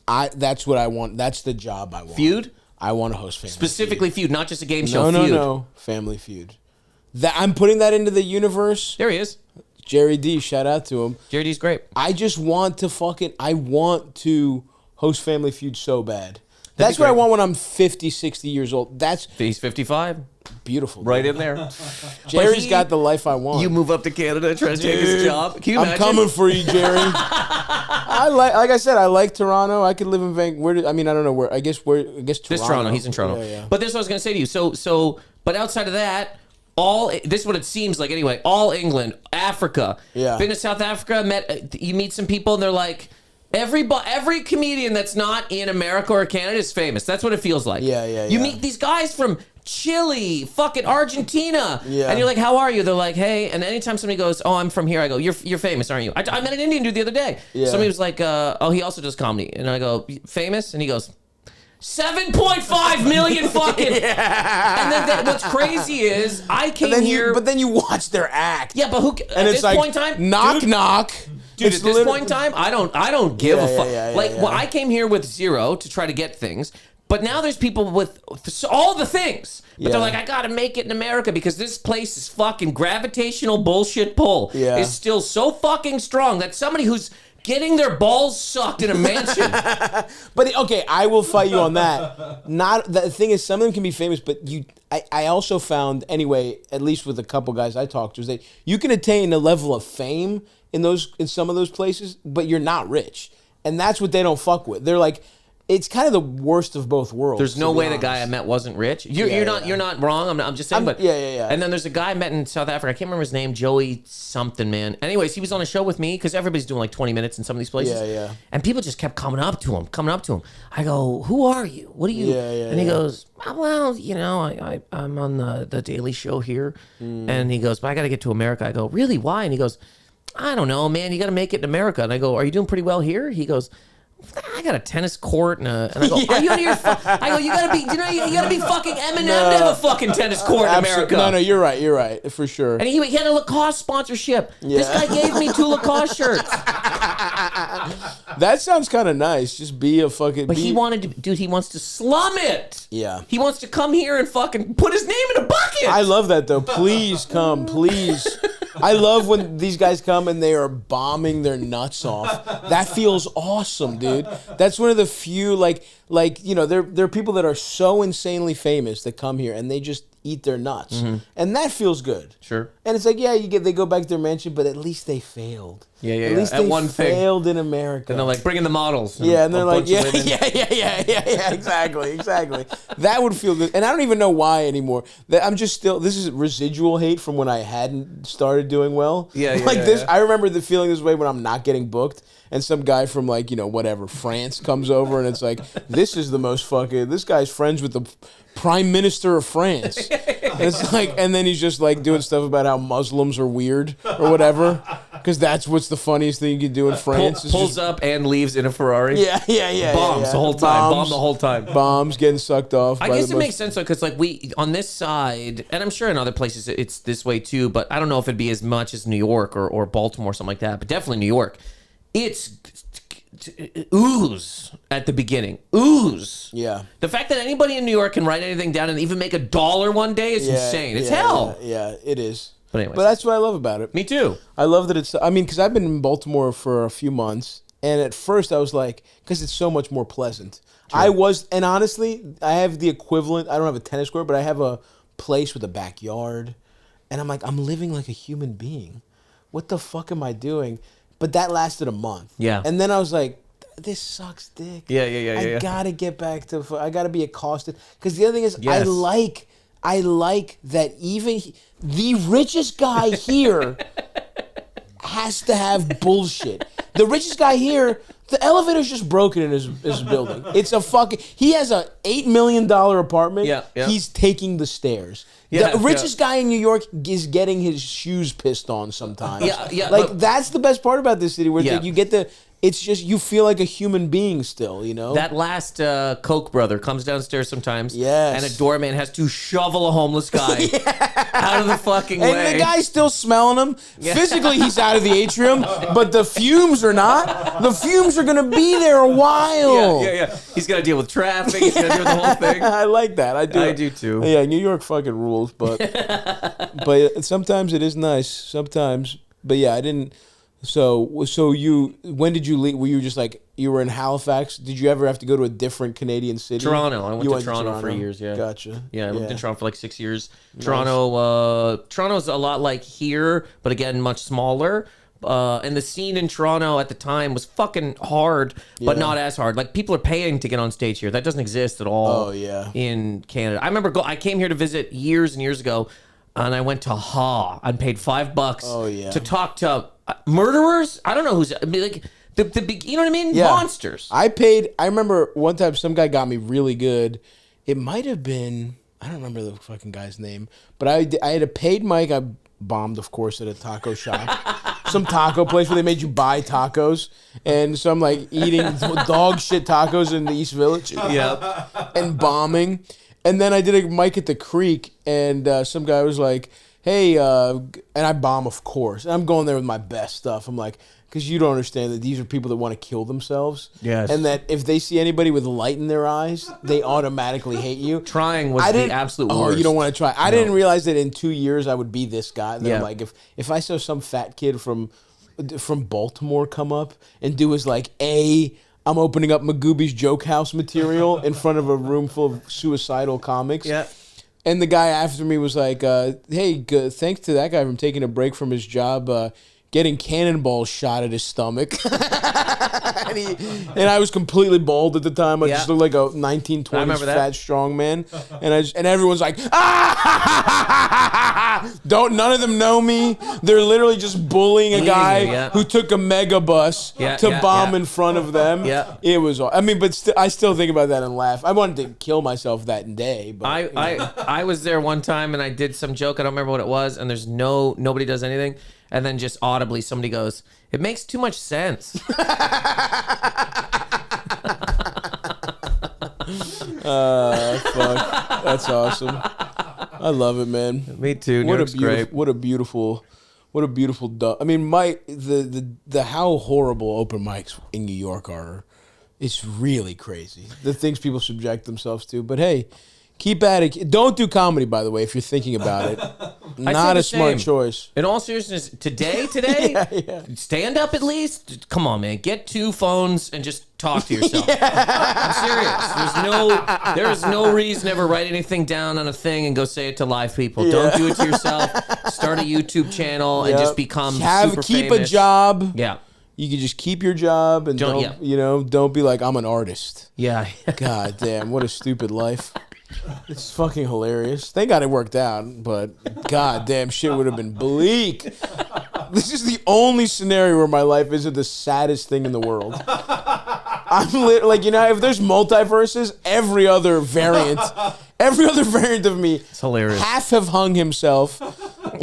that's what I want. That's the job I want. Feud? I want to host Family Specifically Feud, not just a game show. No. Family Feud. I'm putting that into the universe. There he is. Jerry D. Shout out to him. Jerry D's great. I just want to host Family Feud so bad. That's what I want when I'm 50, 60 years old. He's 55. Beautiful. Right in there. Jerry's got the life I want. You move up to Canada and try to take his job. Can you imagine? I'm coming for you, Jerry. Like I said, I like Toronto. I could live in Vancouver. I mean, I don't know where. I guess Toronto. This Toronto. He's in Toronto. Yeah. But this is what I was going to say to you. But outside of that, this is what it seems like anyway. All England, Africa. Yeah. Been to South Africa. You meet some people and they're like, every comedian that's not in America or Canada is famous. That's what it feels like. Yeah. You meet these guys from Chile, fucking Argentina, yeah. And you're like, how are you? They're like, hey. And anytime somebody goes, oh, I'm from here, I go, you're famous, aren't you? I met an Indian dude the other day. Yeah. Somebody was like, oh, he also does comedy, and I go, famous, and he goes, 7.5 million fucking. Yeah. And then what's crazy is I came here, but then you watch their act. Yeah, but at this point in time, knock. Dude, at this point in time, I don't give a fuck. Yeah. Well, I came here with zero to try to get things, but now there's people with all the things. But they're like, I gotta make it in America because this place is fucking gravitational bullshit pull is still so fucking strong that somebody who's getting their balls sucked in a mansion. But okay, I will fight you on that. The thing is, some of them can be famous, but I also found anyway, at least with a couple guys I talked to, is that you can attain a level of fame in some of those places, but you're not rich, and that's what they don't fuck with. They're like, it's kind of the worst of both worlds. There's no way the guy I met wasn't rich. You're not wrong. I'm just saying. Yeah. And then there's a guy I met in South Africa. I can't remember his name. Joey something, man. Anyways, he was on a show with me because everybody's doing like 20 minutes in some of these places. Yeah. And people just kept coming up to him. I go, who are you? What are you? And he goes, well, I'm on the Daily Show here. And he goes, but I got to get to America. I go, really? Why? And he goes, I don't know, man. You got to make it in America. And I go, are you doing pretty well here? He goes, I got a tennis court and I go, are you out of your I go, you gotta be, you gotta be fucking Eminem to have a fucking tennis court in America. No, you're right, for sure. And he had a Lacoste sponsorship. This guy gave me 2 Lacoste shirts. That sounds kind of nice. Just be a fucking. But he wanted to, dude. He wants to slum it. Yeah. He wants to come here and fucking put his name in a bucket. I love that though. Please come, please. I love when these guys come and they are bombing their nuts off. That feels awesome, dude. That's one of the few like there are people that are so insanely famous that come here and they just eat their nuts, and that feels good. Sure. And it's like, yeah, they go back to their mansion, but at least they failed. Yeah. At least they failed in America. And they're like, bring in the models. Yeah, and they're like, yeah, exactly. That would feel good. And I don't even know why anymore. I'm just still, this is residual hate from when I hadn't started doing well. I remember the feeling this way when I'm not getting booked. And some guy from France comes over and it's like, this guy's friends with the Prime Minister of France. And it's like, and then he's just like doing stuff about how Muslims are weird or whatever. Because that's what's the funniest thing you can do in France. Pulls up and leaves in a Ferrari. Yeah. Bombs the whole time. Bomb the whole time. Bombs getting sucked off. I guess it makes sense though, because we on this side, and I'm sure in other places it's this way too, but I don't know if it'd be as much as New York or Baltimore or something like that, but definitely New York. It's ooze at the beginning. Ooze. Yeah. The fact that anybody in New York can write anything down and even make $1 one day is insane. It's hell. Yeah, it is. But anyways. But that's what I love about it. Me too. I love that because I've been in Baltimore for a few months, and at first I was like, because it's so much more pleasant. Sure. And honestly, I have the equivalent. I don't have a tennis court, but I have a place with a backyard, and I'm like, I'm living like a human being. What the fuck am I doing? But that lasted a month. Yeah. And then I was like, this sucks dick. Yeah. I gotta get back to, I gotta be accosted. Because the other thing is, I like that even the richest guy here has to have bullshit. The richest guy here, the elevator's just broken in his building. It's a fucking, he has a $8 million apartment. Yeah. He's taking the stairs. The richest guy in New York is getting his shoes pissed on sometimes. That's the best part about this city, where you get it's just, you feel like a human being still, you know? That last Koch brother comes downstairs sometimes, and a doorman has to shovel a homeless guy out of the fucking way. And the guy's still smelling him. Physically, he's out of the atrium, but the fumes are not. The fumes are going to be there a while. Yeah. He's got to deal with traffic. He's got to deal with the whole thing. I like that. I do too. Yeah, New York fucking rules, but sometimes it is nice. Sometimes. But yeah, I didn't... So when did you leave? Were you just like, you were in Halifax? Did you ever have to go to a different Canadian city? Toronto. I went to Toronto for years, yeah. Gotcha. Yeah, I lived in Toronto for like 6 years. Nice. Toronto's a lot like here, but again, much smaller. And the scene in Toronto at the time was fucking hard, but not as hard. Like, people are paying to get on stage here. That doesn't exist at all in Canada. I remember I came here to visit years and years ago, and I went to I paid $5 to talk to murderers. I don't know who's, like, the you know what I mean? Monsters. I remember one time some guy got me really good. It might have been, I don't remember the fucking guy's name, but I had a paid mic. I bombed, of course, at a taco shop. Some taco place where they made you buy tacos. And so I'm like eating dog shit tacos in the East Village. Yeah. And bombing. And then I did a mic at the Creek, and some guy was like, hey, and I bomb, of course. And I'm going there with my best stuff. I'm like, because you don't understand that these are people that want to kill themselves. Yes. And that if they see anybody with light in their eyes, they automatically hate you. Trying was the absolute worst. Oh, you don't want to try. I didn't realize that in 2 years I would be this guy. That I'm like, if I saw some fat kid from Baltimore come up and do his like, I'm opening up Magooby's Joke House material in front of a room full of suicidal comics. Yeah. And the guy after me was like, hey, thanks to that guy from taking a break from his job, getting cannonballs shot at his stomach. and I was completely bald at the time. I just looked like a 1920s fat strong man. And everyone's like, none of them know me. They're literally just bullying a guy who took a mega bus to bomb in front of them. Yeah. It was, but I still think about that and laugh. I wanted to kill myself that day. But I was there one time and I did some joke. I don't remember what it was. And there's nobody does anything. And then just audibly somebody goes, it makes too much sense. Fuck. That's awesome. I love it, man. Me too. New York's great. What a beautiful I mean, the how horrible open mics in New York are. It's really crazy. The things people subject themselves to. But hey, keep at it. Don't do comedy, by the way, if you're thinking about it. Not a smart choice. In all seriousness, today, yeah. stand up at least. Come on, man. Get 2 phones and just talk to yourself. I'm serious. There is no reason to ever write anything down on a thing and go say it to live people. Yeah. Don't do it to yourself. Start a YouTube channel and just become super keep famous. A job. Yeah. You can just keep your job and don't be like, I'm an artist. Yeah. God damn, what a stupid life. It's fucking hilarious. Thank God it worked out, but god damn, shit would have been bleak. This is the only scenario where my life isn't the saddest thing in the world. I'm like, if there's multiverses, every other variant of me, it's hilarious. Half have hung himself.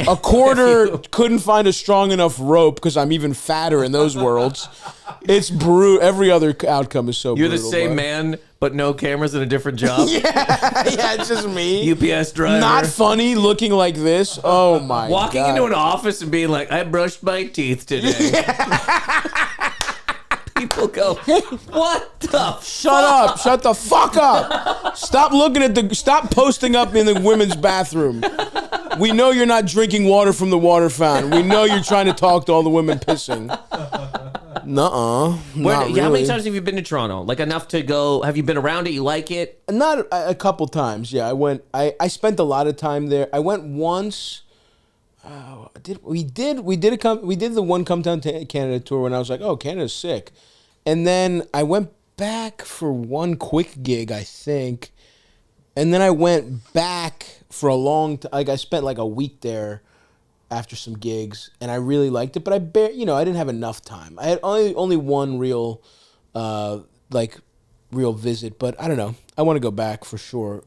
A quarter couldn't find a strong enough rope because I'm even fatter in those worlds. It's brutal. Every other outcome is so You're brutal. The same man, but no cameras and a different job. yeah, it's just me. UPS driver. Not funny, looking like this. Oh my Walking God. into an office and being like, I brushed my teeth today. Yeah. People go, what the Shut up. Shut the fuck up. Stop posting up in the women's bathroom. We know you're not drinking water from the water fountain. We know you're trying to talk to all the women pissing. Nuh-uh. Not really. How many times have you been to Toronto? Like enough to go, have you been around it? You like it? Not a couple times, yeah. I spent a lot of time there. I went once. We did the one Come Down to Canada tour when I was like, oh, Canada's sick. And then I went back for one quick gig, I think. And then I went back for a long time. Like I spent like a week there after some gigs, and I really liked it. But I didn't have enough time. I had only one real visit. But I don't know. I want to go back for sure.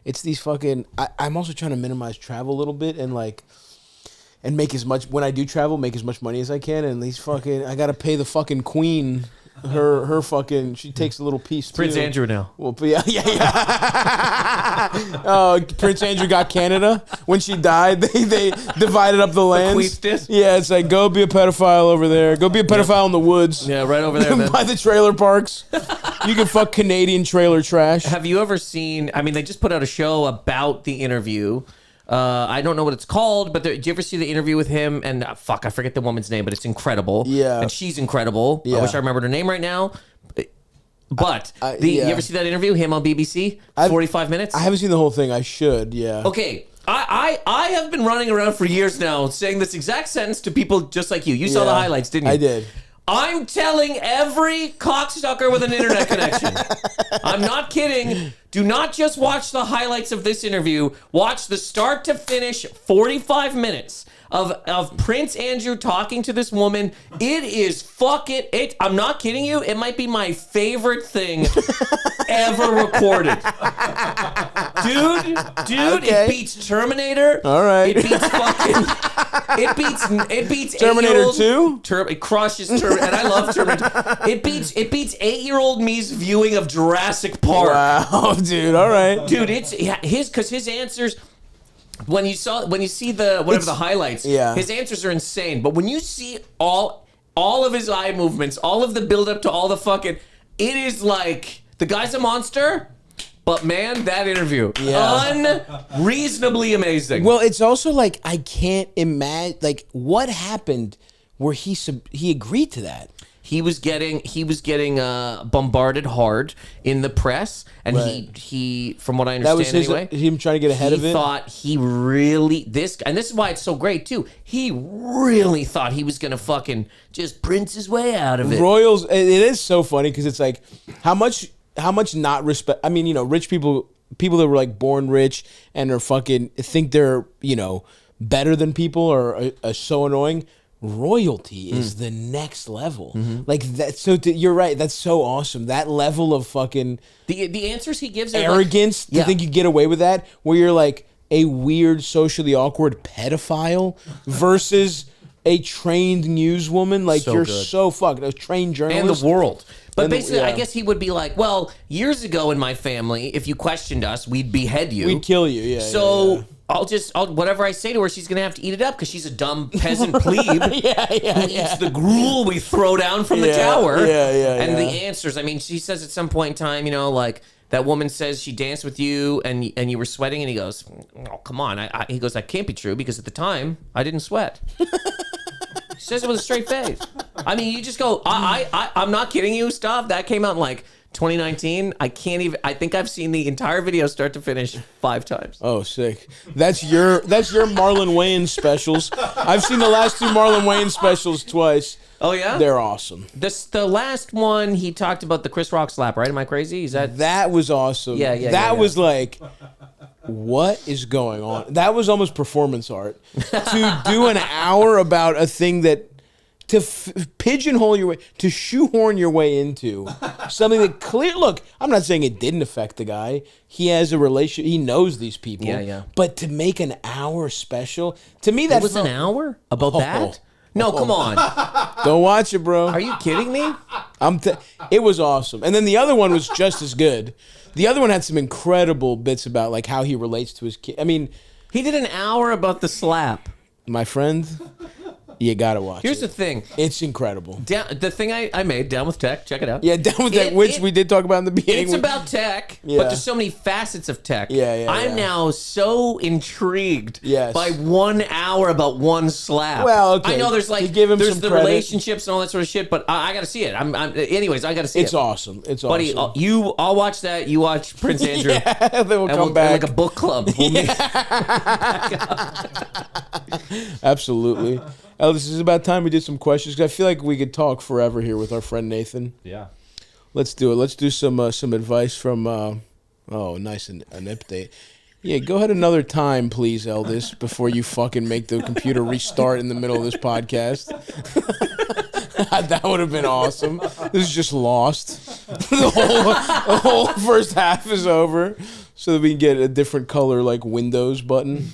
It's these fucking. I'm also trying to minimize travel a little bit and make as much, when I do travel, make as much money as I can. And these fucking, I gotta pay the fucking queen. Her fucking, she takes a little piece too. Prince Andrew now. Well, yeah. Oh, Prince Andrew got Canada. When she died, they divided up the lands. Bequeathed it? Yeah, it's like, go be a pedophile over there. Go be a pedophile in the woods. Yeah, right over there. By the trailer parks. You can fuck Canadian trailer trash. Have you ever seen, they just put out a show about the interview. I don't know what it's called, but did you ever see the interview with him? And I forget the woman's name, but it's incredible. Yeah. And she's incredible. Yeah. I wish I remembered her name right now. But you ever see that interview, him on BBC? 45 minutes? I haven't seen the whole thing. I should, yeah. Okay. I have been running around for years now saying this exact sentence to people just like you. You saw the highlights, didn't you? I did. I'm telling every cocksucker with an internet connection. I'm not kidding. Do not just watch the highlights of this interview. Watch the start to finish 45 minutes of Prince Andrew talking to this woman. It is I'm not kidding you. It might be my favorite thing ever recorded. Dude, okay. It beats Terminator. All right. It beats it beats Terminator 2? It crushes Terminator, and I love Terminator. It beats 8-year-old me's viewing of Jurassic Park. Wow, dude. All right. Dude, it's his answers. When you see the highlights, his answers are insane. But when you see all of his eye movements, all of the build up to all the fucking, it is like the guy's a monster. But man, that interview, unreasonably amazing. Well, it's also like I can't imagine what happened where he agreed to that. He was getting bombarded hard in the press, and he from what I understand him trying to get ahead of it. He thought he really and this is why it's so great too. He really thought he was gonna fucking just Prince his way out of it. Royals, it is so funny because it's like how much not respect. I mean, rich people that were like born rich and are fucking think they're better than people or are so annoying. Royalty is the next level. Mm-hmm. Like that. So you're right. That's so awesome. That level of fucking the answers he gives arrogance to think you get away with that, where you're like a weird, socially awkward pedophile versus a trained newswoman. Like you're so fucked. A trained journalist and the world. But basically, I guess he would be like, well, years ago in my family, if you questioned us, we'd behead you. We'd kill you, yeah. So I'll whatever I say to her, she's going to have to eat it up because she's a dumb peasant plebe who eats the gruel we throw down from the tower. And the answers, I mean, she says at some point in time, you know, like, that woman says she danced with you and you were sweating, and he goes, oh, come on. He goes, that can't be true because at the time, I didn't sweat. She says it with a straight face. I mean, you just go, I'm not kidding you, Stav. That came out in like 2019. I think I've seen the entire video start to finish 5 times. Oh, sick. That's your Marlon Wayans specials. I've seen the last 2 Marlon Wayans specials twice. Oh, yeah? They're awesome. The last one, he talked about the Chris Rock slap, right? Am I crazy? That was awesome. That was like, what is going on? That was almost performance art. To do an hour about a thing that, to pigeonhole your way, to shoehorn your way into something that look, I'm not saying it didn't affect the guy. He has a relation. He knows these people. Yeah. But to make an hour special, to me, that was an hour about that? No, come on. Don't watch it, bro. Are you kidding me? It was awesome. And then the other one was just as good. The other one had some incredible bits about like how he relates to his kid. I mean, he did an hour about the slap. My friend, you gotta watch Here's the thing. It's incredible. The thing I made, Down with Tech, check it out. Yeah, Down with Tech, which we did talk about in the beginning. It's about tech, but there's so many facets of tech. I'm now so intrigued by 1 hour about one slap. Well, okay. I know there's like, there's the relationships and all that sort of shit, but I gotta see it. Anyways, I gotta see it. It's awesome. It's Buddy, awesome. I'll watch that. You watch Prince Andrew. Then we'll come back. Like a book club. Absolutely. This is about time we did some questions, because I feel like we could talk forever here with our friend Nathan. Yeah. Let's do it. Let's do some advice from, nice, an update. Yeah, go ahead another time, please, Eldis, before you fucking make the computer restart in the middle of this podcast. That would have been awesome. This is just lost. The whole first half is over, so that we can get a different color, like Windows button.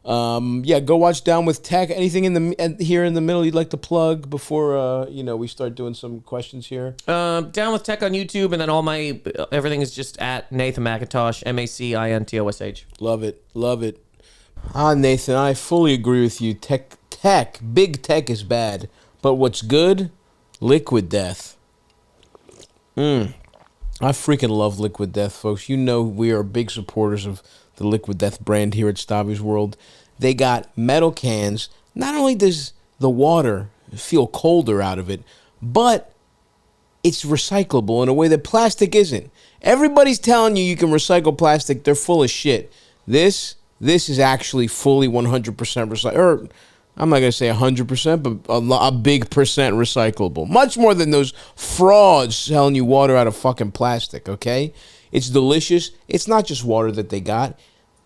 Go watch Down with Tech. Anything here in the middle you'd like to plug before we start doing some questions here? Down with Tech on YouTube, and then everything is just at Nathan Macintosh, Macintosh. Love it. Nathan, I fully agree with you. Big tech is bad, but what's good? Liquid Death. I freaking love Liquid Death, folks. You know we are big supporters of the Liquid Death brand here at Stavvy's World. They got metal cans. Not only does the water feel colder out of it, but it's recyclable in a way that plastic isn't. Everybody's telling you can recycle plastic. They're full of shit. This is actually fully 100% recyclable. Or I'm not going to say 100%, but a big percent recyclable. Much more than those frauds selling you water out of fucking plastic, okay? It's delicious. It's not just water that they got.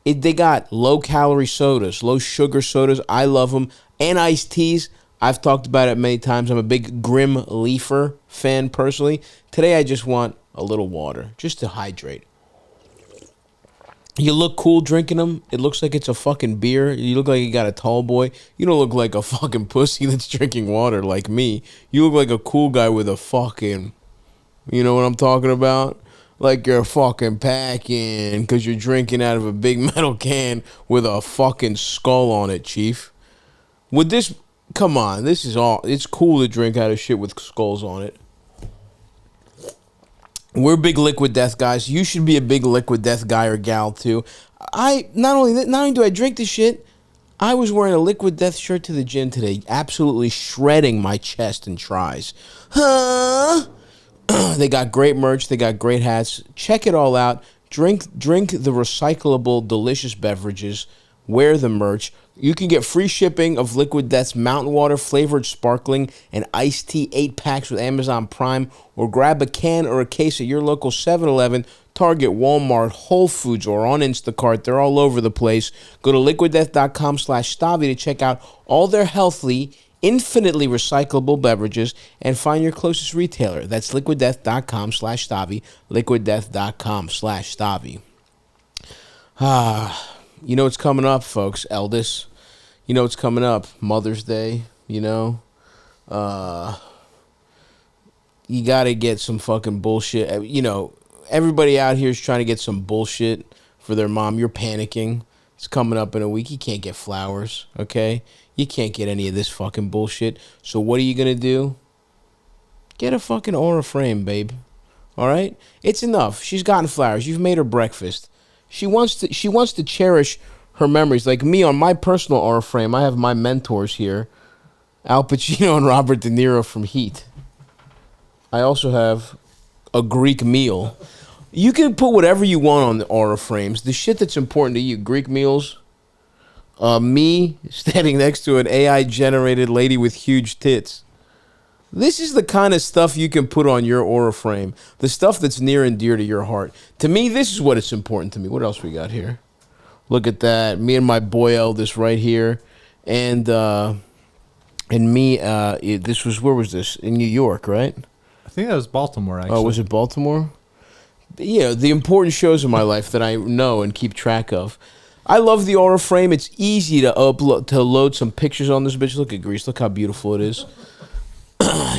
They got low-calorie sodas, low-sugar sodas. I love them. And iced teas. I've talked about it many times. I'm a big Grim Leafer fan personally. Today I just want a little water just to hydrate. You look cool drinking them. It looks like it's a fucking beer. You look like you got a tall boy. You don't look like a fucking pussy that's drinking water like me. You look like a cool guy with a fucking... You know what I'm talking about? Like you're fucking packing because you're drinking out of a big metal can with a fucking skull on it, Chief. With this, come on, this is all. It's cool to drink out of shit with skulls on it. We're big Liquid Death guys. You should be a big Liquid Death guy or gal too. Not only do I drink this shit, I was wearing a Liquid Death shirt to the gym today, absolutely shredding my chest and tries. They got great merch. They got great hats. Check it all out. Drink the recyclable, delicious beverages. Wear the merch. You can get free shipping of Liquid Death's Mountain Water flavored sparkling and iced tea 8-packs with Amazon Prime, or grab a can or a case at your local 7-Eleven, Target, Walmart, Whole Foods, or on Instacart. They're all over the place. Go to liquiddeath.com/Stavvy to check out all their healthy, infinitely recyclable beverages and find your closest retailer. That's liquiddeath.com/Stavvy, liquiddeath.com/Stavvy. You know what's coming up, folks, Eldis. You know what's coming up, Mother's Day, you know. you got to get some fucking bullshit. You know, everybody out here is trying to get some bullshit for their mom. You're panicking. It's coming up in a week. You can't get flowers, okay? You can't get any of this fucking bullshit. So what are you going to do? Get a fucking aura frame, babe. All right? It's enough. She's gotten flowers. You've made her breakfast. She wants to cherish her memories. Like me, on my personal aura frame, I have my mentors here. Al Pacino and Robert De Niro from Heat. I also have a Greek meal. You can put whatever you want on the aura frames. The shit that's important to you. Greek meals. Me standing next to an AI-generated lady with huge tits. This is the kind of stuff you can put on your aura frame. The stuff that's near and dear to your heart. To me, this is what it's important to me. What else we got here? Look at that. Me and my boy Eldest right here. And me, this was, where was this? In New York, right? I think that was Baltimore, actually. Oh, was it Baltimore? Yeah, the important shows in my life that I know and keep track of. I love the aura frame. It's easy to load some pictures on this bitch. Look at Grease. Look how beautiful it is.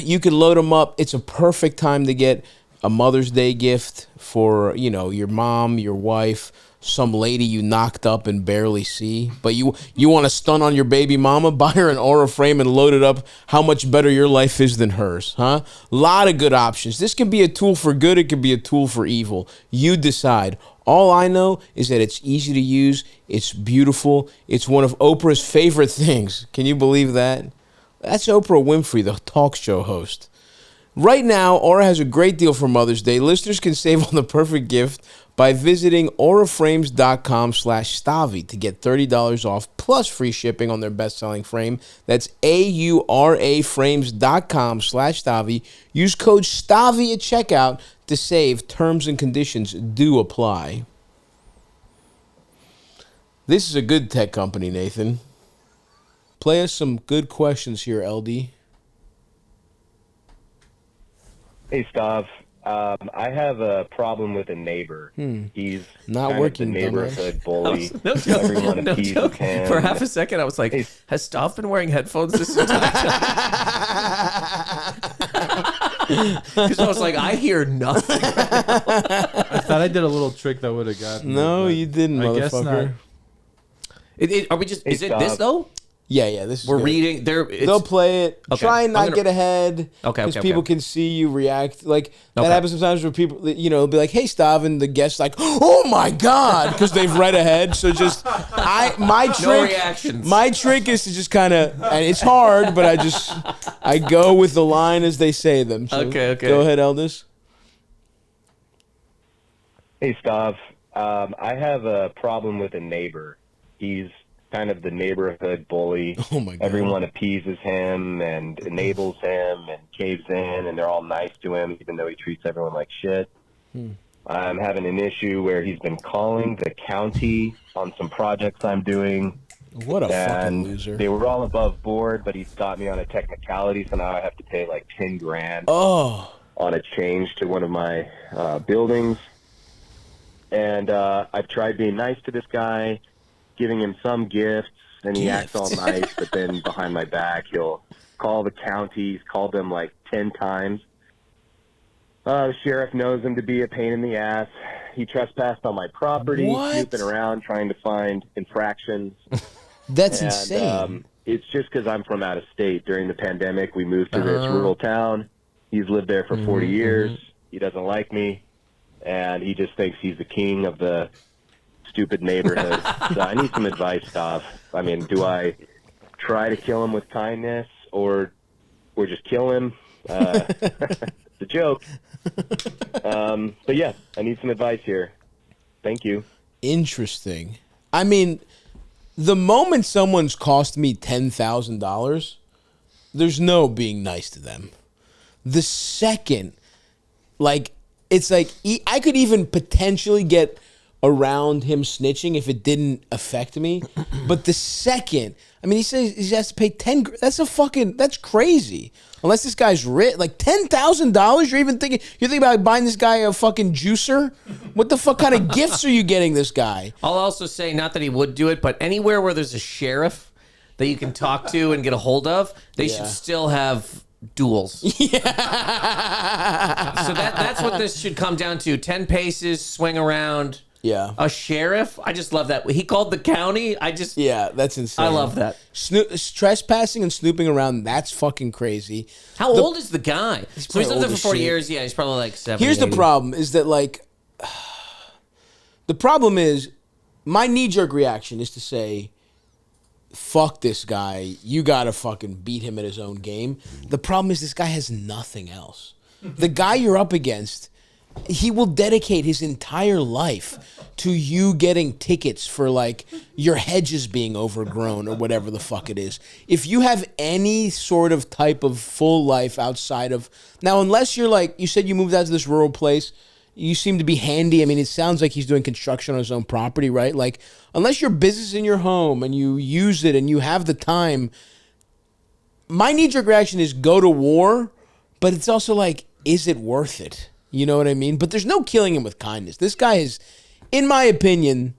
You can load them up. It's a perfect time to get a Mother's Day gift for, you know, your mom, your wife, some lady you knocked up and barely see. But you want to stun on your baby mama? Buy her an aura frame and load it up how much better your life is than hers, huh? Lot of good options. This can be a tool for good. It can be a tool for evil. You decide. All I know is that it's easy to use. It's beautiful. It's one of Oprah's favorite things. Can you believe that? That's Oprah Winfrey, the talk show host. Right now, Aura has a great deal for Mother's Day. Listeners can save on the perfect gift by visiting auraframes.com/Stavvy to get $30 off plus free shipping on their best-selling frame. That's auraframes.com/Stavvy. Use code Stavvy at checkout to save. Terms and conditions do apply. This is a good tech company, Nathan. Play us some good questions here, LD. Hey, Stav. I have a problem with a neighbor. He's not kind working, of the neighborhood bully. No joke. Everyone No appeases joke. him. For half a second, I was like, has Stav been wearing headphones this entire time? Because I was like, I hear nothing. I thought I did a little trick that would have gotten. No, you didn't, I guess motherfucker. Not. Are we just? Is it Stav. this though? Yeah, this is We're good. reading. They'll play it. Okay. Try and not I'm gonna- get ahead. Okay, Because okay, people okay. can see you react. Like, that Okay. happens sometimes where people, you know, be like, hey, Stav, and the guest's like, oh my God, because they've read ahead. So just, my trick. reactions. My trick is to just kind of, and it's hard, but I go with the line as they say them. So Okay. Go ahead, Eldest. Hey, Stav. I have a problem with a neighbor. He's kind of the neighborhood bully. Oh, my God. Everyone appeases him and enables him and caves in, and they're all nice to him, even though he treats everyone like shit. I'm having an issue where he's been calling the county on some projects I'm doing. What a fucking And loser. they were all above board, but he's got me on a technicality, so now I have to pay like 10 grand Oh. on a change to one of my buildings. And I've tried being nice to this guy, giving him some gifts, and he acts all nice, but then behind my back, he'll call the county. He's called them like 10 times. The sheriff knows him to be a pain in the ass. He trespassed on my property, What? snooping around, trying to find infractions. That's And insane. it's just because I'm from out of state. During the pandemic, we moved to this rural town. He's lived there for 40 years. He doesn't like me, and he just thinks he's the king of the stupid neighborhood. So I need some advice, Stav. I mean, do I try to kill him with kindness, or just kill him? It's a joke. But yeah, I need some advice here. Thank you. Interesting. I mean, the moment someone's cost me $10,000, there's no being nice to them. The second, like, it's like I could even potentially get around him snitching if it didn't affect me. But the second, I mean, he says he has to pay 10. That's crazy. Unless this guy's rich, like $10,000, you're thinking about buying this guy a fucking juicer? What the fuck kind of gifts are you getting this guy? I'll also say, not that he would do it, but anywhere where there's a sheriff that you can talk to and get a hold of, they should still have duels. Yeah. So that's what this should come down to. 10 paces, swing around. Yeah. A sheriff? I just love that. He called the county. Yeah, that's insane. I love that. Trespassing and snooping around, that's fucking crazy. How old is the guy? So he's lived there for 40 shit. years. Yeah, he's probably like 70. Here's the problem, is that, like, the problem is, my knee-jerk reaction is to say, fuck this guy. You gotta fucking beat him at his own game. The problem is this guy has nothing else. The guy you're up against, he will dedicate his entire life to you getting tickets for, like, your hedges being overgrown or whatever the fuck it is. If you have any sort of type of full life outside of... Now, unless you're like... You said you moved out to this rural place. You seem to be handy. I mean, it sounds like he's doing construction on his own property, right? Like, unless your business in your home and you use it and you have the time... My knee-jerk reaction is go to war, but it's also like, is it worth it? You know what I mean? But there's no killing him with kindness. This guy is, in my opinion,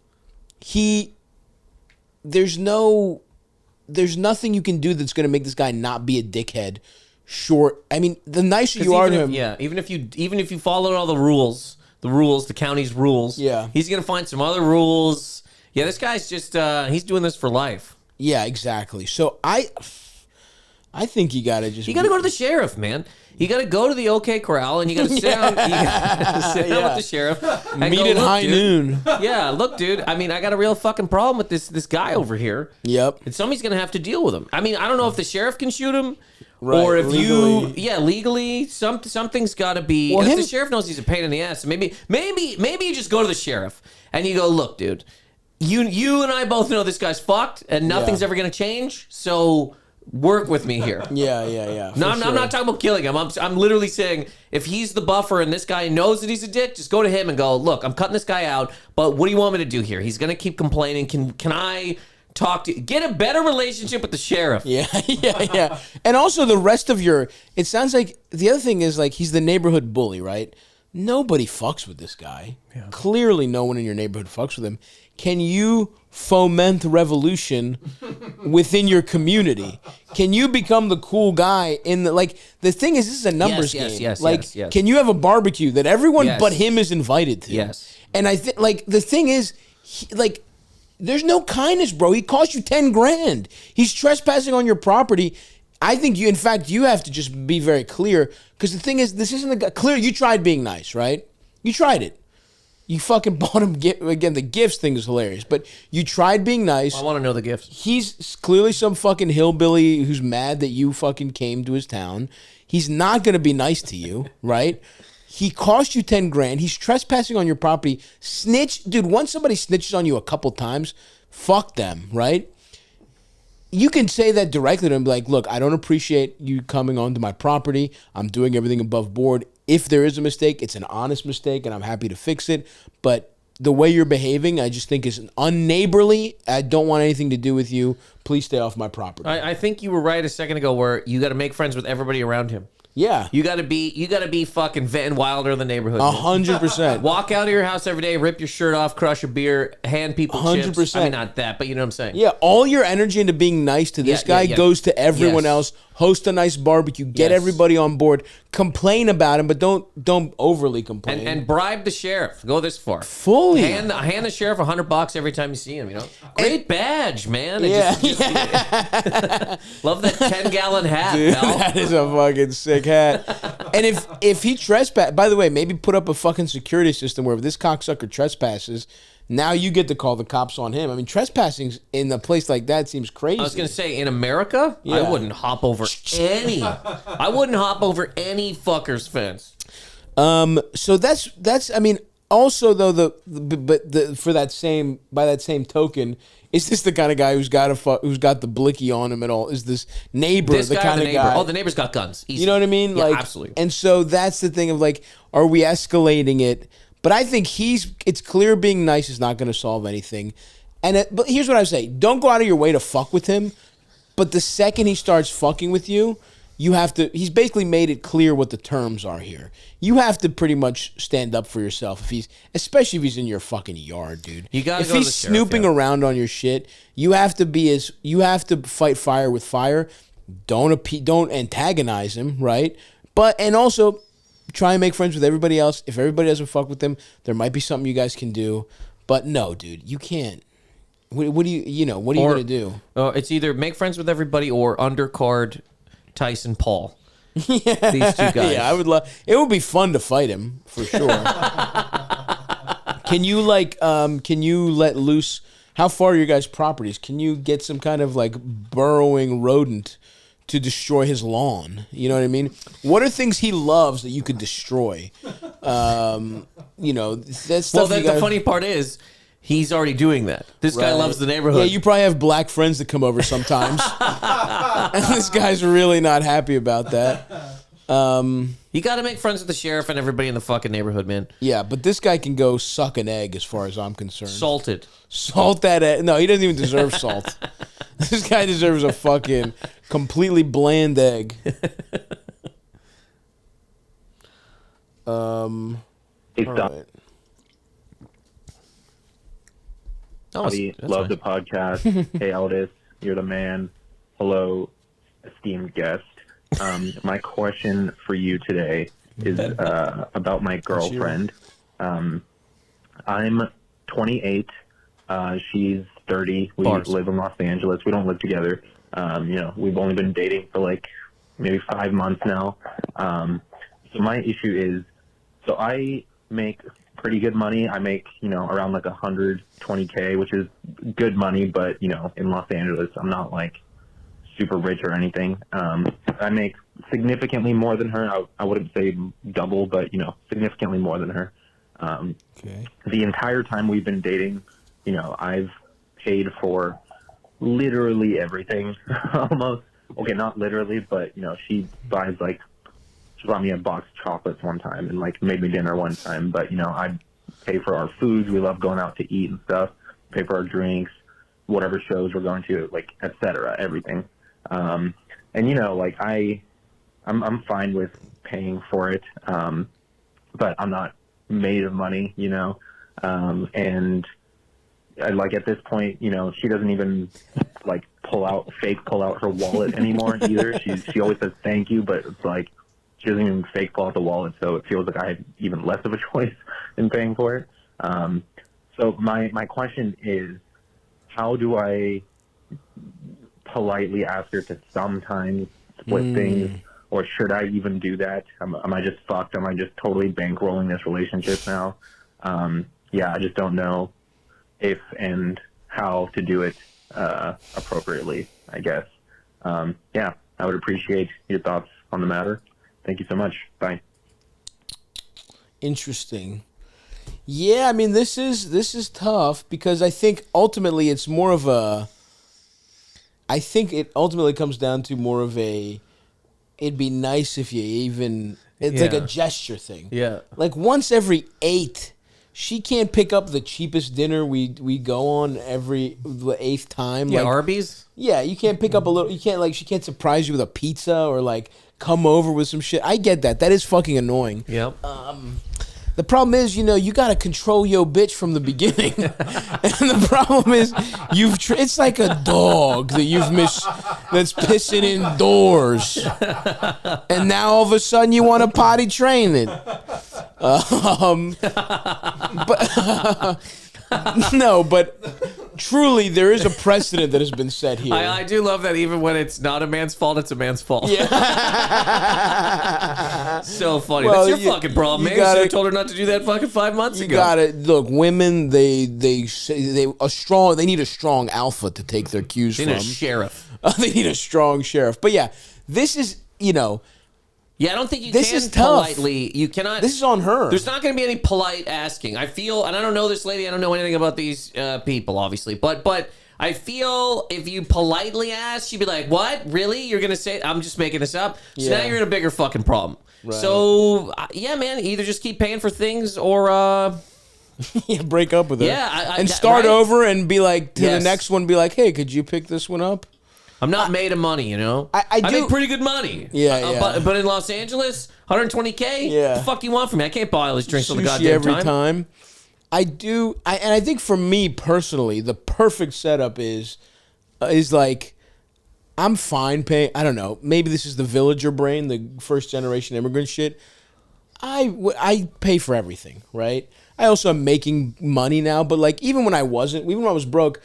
there's nothing you can do that's going to make this guy not be a dickhead. Short. I mean, the nicer you are to him. Yeah, even if you followed all the rules, the county's rules. Yeah. He's going to find some other rules. Yeah, this guy's just, he's doing this for life. Yeah, exactly. So I think you got to just... You got to go to the sheriff, man. You got to go to the OK Corral and you got to sit down. You got to sit down with the sheriff. And meet at high noon. Yeah, look, dude. I mean, I got a real fucking problem with this guy over here. Yep. And somebody's gonna have to deal with him. I mean, I don't know if the sheriff can shoot him, right, or if legally. legally, something's got to be. Well, if the sheriff knows he's a pain in the ass, maybe you just go to the sheriff and you go, look, dude. You and I both know this guy's fucked and nothing's ever gonna change. So. Work with me here. Yeah. No, I'm not talking about killing him. I'm literally saying if he's the buffer and this guy knows that he's a dick, just go to him and go, look, I'm cutting this guy out, but what do you want me to do here? He's going to keep complaining. Can I talk to... Get a better relationship with the sheriff. Yeah. And also the rest of your... It sounds like... The other thing is, like, he's the neighborhood bully, right? Nobody fucks with this guy. Yeah. Clearly no one in your neighborhood fucks with him. Can you foment revolution within your community? Can you become the cool guy in the... Like, the thing is, this is a numbers game. Yes, can you have a barbecue that everyone but him is invited to? Yes. And I think, like, the thing is, there's no kindness, bro. He cost you 10 grand. He's trespassing on your property. I think you have to just be very clear, because the thing is, this isn't clear. You tried being nice, right? You tried it. You fucking bought him, again, the gifts thing is hilarious, but you tried being nice. I want to know the gifts. He's clearly some fucking hillbilly who's mad that you fucking came to his town. He's not going to be nice to you, right? He cost you 10 grand. He's trespassing on your property. Snitch. Dude, once somebody snitches on you a couple times, fuck them, right? You can say that directly to him, like, look, I don't appreciate you coming onto my property. I'm doing everything above board. If there is a mistake, it's an honest mistake, and I'm happy to fix it. But the way you're behaving, I just think is unneighborly. I don't want anything to do with you. Please stay off my property. I think you were right a second ago where you got to make friends with everybody around him. Yeah. You gotta be fucking Van Wilder in the neighborhood. 100%. Walk out of your house every day, rip your shirt off, crush a beer, hand people 100%. chips. I mean, not that, but you know what I'm saying. Yeah, all your energy into being nice to this guy goes to everyone else. Host a nice barbecue, get everybody on board, complain about him, but don't overly complain. And bribe the sheriff. Go this far. Fully. Hand the sheriff $100 every time you see him, you know? Great badge, man. Yeah. Love that 10-gallon hat, Dude, pal. that is a fucking sick hat. And if he trespasses, by the way, maybe put up a fucking security system where if this cocksucker trespasses, now you get to call the cops on him. I mean, trespassing in a place like that seems crazy. I was going to say, in America, I wouldn't hop over any. I wouldn't hop over any fucker's fence. So that's. I mean, also though by that same token, is this the kind of guy who's got the blicky on him at all? Is this neighbor this the guy kind the of neighbor. guy? Oh, the neighbor's got guns. Easy. You know what I mean? Yeah, like, absolutely. And so that's the thing of like, are we escalating it? But I think it's clear being nice is not going to solve anything. But here's what I say. Don't go out of your way to fuck with him. But the second he starts fucking with you, he's basically made it clear what the terms are here. You have to pretty much stand up for yourself especially if he's in your fucking yard, dude. You gotta if go to he's the sheriff, snooping around on your shit, you have to fight fire with fire. don't antagonize him, right? And also try and make friends with everybody else. If everybody doesn't fuck with them, there might be something you guys can do. But no, dude, you can't. What do you gonna do? It's either make friends with everybody or undercard Tyson Paul. Yeah. These two guys. Yeah, I would love. It would be fun to fight him for sure. Can you let loose? How far are your guys' properties? Can you get some kind of like burrowing rodent to destroy his lawn? You know what I mean? What are things he loves that you could destroy? That's stuff. Well, the funny part is, he's already doing that. This guy loves the neighborhood. Yeah, you probably have black friends that come over sometimes, and this guy's really not happy about that. You got to make friends with the sheriff and everybody in the fucking neighborhood, man. Yeah, but this guy can go suck an egg as far as I'm concerned. Salted. Salt that egg. No, he doesn't even deserve salt. This guy deserves a fucking completely bland egg. All right. Stavvy, love the podcast. Hey, Aldis, you're the man. Hello, esteemed guest. My question for you today is about my girlfriend. I'm 28. She's 30. We live in Los Angeles. We don't live together. We've only been dating for like maybe 5 months now. So my issue is, I make pretty good money. I make, around like $120K, which is good money, but, in Los Angeles, I'm not like super rich or anything. I make significantly more than her. I wouldn't say double, but, significantly more than her. Okay. The entire time we've been dating, I've paid for literally everything almost. Okay, not literally, but, she brought me a box of chocolates one time and like made me dinner one time. But, I pay for our foods. We love going out to eat and stuff. Pay for our drinks, whatever shows we're going to, like, et cetera, everything. And, I'm fine with paying for it. But I'm not made of money, and like at this point, she doesn't even like pull out her wallet anymore either. She always says thank you, but it's like, she doesn't even fake pull out the wallet, so it feels like I have even less of a choice in paying for it. So my question is, how do I politely ask her to sometimes split things, or should I even do that? Am I just fucked? Am I just totally bankrolling this relationship now? I just don't know if and how to do it appropriately, I guess. I would appreciate your thoughts on the matter. Thank you so much. Bye. Interesting. Yeah, I mean, this is tough because I think ultimately it's more of a. I think it ultimately comes down to more of a. It'd be nice if you even. It's like a gesture thing. Yeah. Like once every 8, she can't pick up the cheapest dinner we go on the 8th time. Yeah, like, Arby's. Yeah, you can't pick up a little. You can't she can't surprise you with a pizza or like come over with some shit. I get that. That is fucking annoying. Yep. The problem is, you got to control your bitch from the beginning. And the problem is, it's like a dog that that's pissing indoors. And now all of a sudden you want to potty train it. But truly there is a precedent that has been set here. I do love that even when it's not a man's fault, it's a man's fault. Yeah. So funny. Well, that's your fucking problem, man. You should have told her not to do that fucking 5 months ago. You got it. Look, women, they need a strong alpha to take their cues from. They need a sheriff. They need a strong sheriff. But yeah, this is, Yeah, I don't think you this can is tough. politely. You cannot. This is on her. There's not going to be any polite asking. I feel, and I don't know this lady. I don't know anything about these people, obviously. But I feel if you politely ask, she'd be like, "What? Really? You're going to say? I'm just making this up." So now you're in a bigger fucking problem. Right. So yeah, man, either just keep paying for things or break up with her. Yeah, and start over and be like to the next one. Be like, "Hey, could you pick this one up?" I'm not made of money, I make pretty good money. Yeah. But in Los Angeles, $120K? Yeah. What the fuck do you want from me? I can't buy all these drinks all the goddamn every time. I do. And I think for me personally, the perfect setup is like I'm fine paying. I don't know. Maybe this is the villager brain, the first generation immigrant shit. I pay for everything, right? I also am making money now, but like even when I was broke,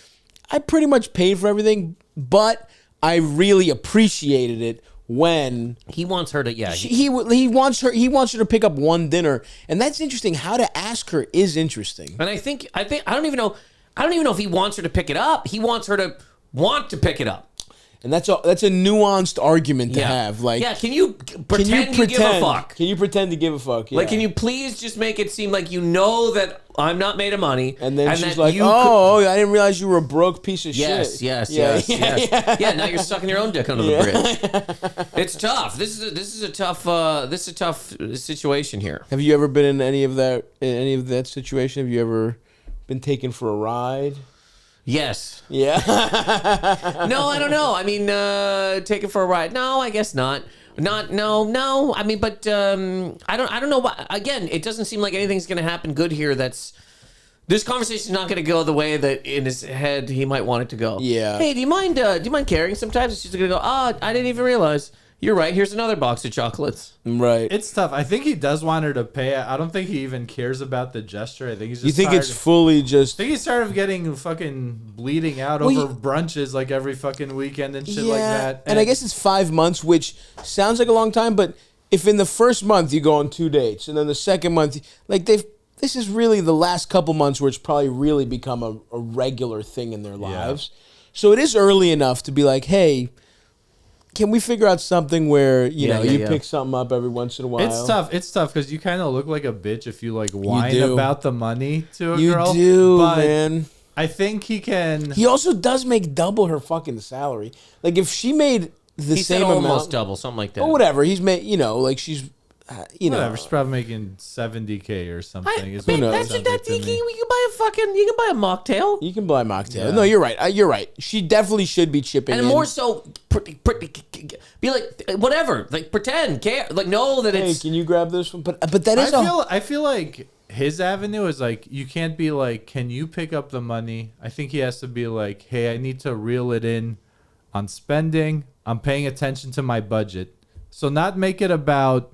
I pretty much paid for everything, but I really appreciated it when he wants her to. Yeah, he wants her to pick up one dinner, and that's interesting. How to ask her is interesting. And I think I don't even know if he wants her to pick it up. He wants her to want to pick it up. And that's a nuanced argument to have. Like, can you pretend you give a fuck? Can you pretend to give a fuck? Yeah. Like, can you please just make it seem like you know that I'm not made of money? And then she's like, I didn't realize you were a broke piece of shit. Yes. Yeah, now you're sucking your own dick under the bridge. It's tough. This is a tough situation here. Have you ever been in any of that situation? Have you ever been taken for a ride? Yes. Yeah. No, I don't know. I mean, take it for a ride. No, I guess not. No. I mean, but I don't know. Again, it doesn't seem like anything's going to happen good here. This conversation's not going to go the way that in his head he might want it to go. Yeah. Hey, do you mind carrying sometimes? She's going to go, I didn't even realize. You're right. Here's another box of chocolates. Right. It's tough. I think he does want her to pay. I don't think he even cares about the gesture. I think he's just You think it's fully just... I think he's tired of getting fucking bleeding out over brunches like every fucking weekend and shit like that. And I guess it's 5 months, which sounds like a long time, but if in the first month you go on 2 dates, and then the second month, like this is really the last couple months where it's probably really become a regular thing in their lives. So it is early enough to be like, hey... Can we figure out something where you pick something up every once in a while? It's tough because you kind of look like a bitch if you like whine about the money to a girl. You do, but man. I think he can. He also does make double her fucking salary. Like if she made the same amount, almost double, something like that. Or whatever. He's made, like she's, whatever. She's probably making $70K or something. You can buy a mocktail. You can buy a mocktail. Yeah. No, you're right. You're right. She definitely should be chipping in. And more so, be like, whatever. Like, pretend, care. Like, know that it's... Hey, can you grab this one? But that is I feel like his avenue is like, you can't be like, can you pick up the money? I think he has to be like, hey, I need to reel it in on spending. I'm paying attention to my budget. So not make it about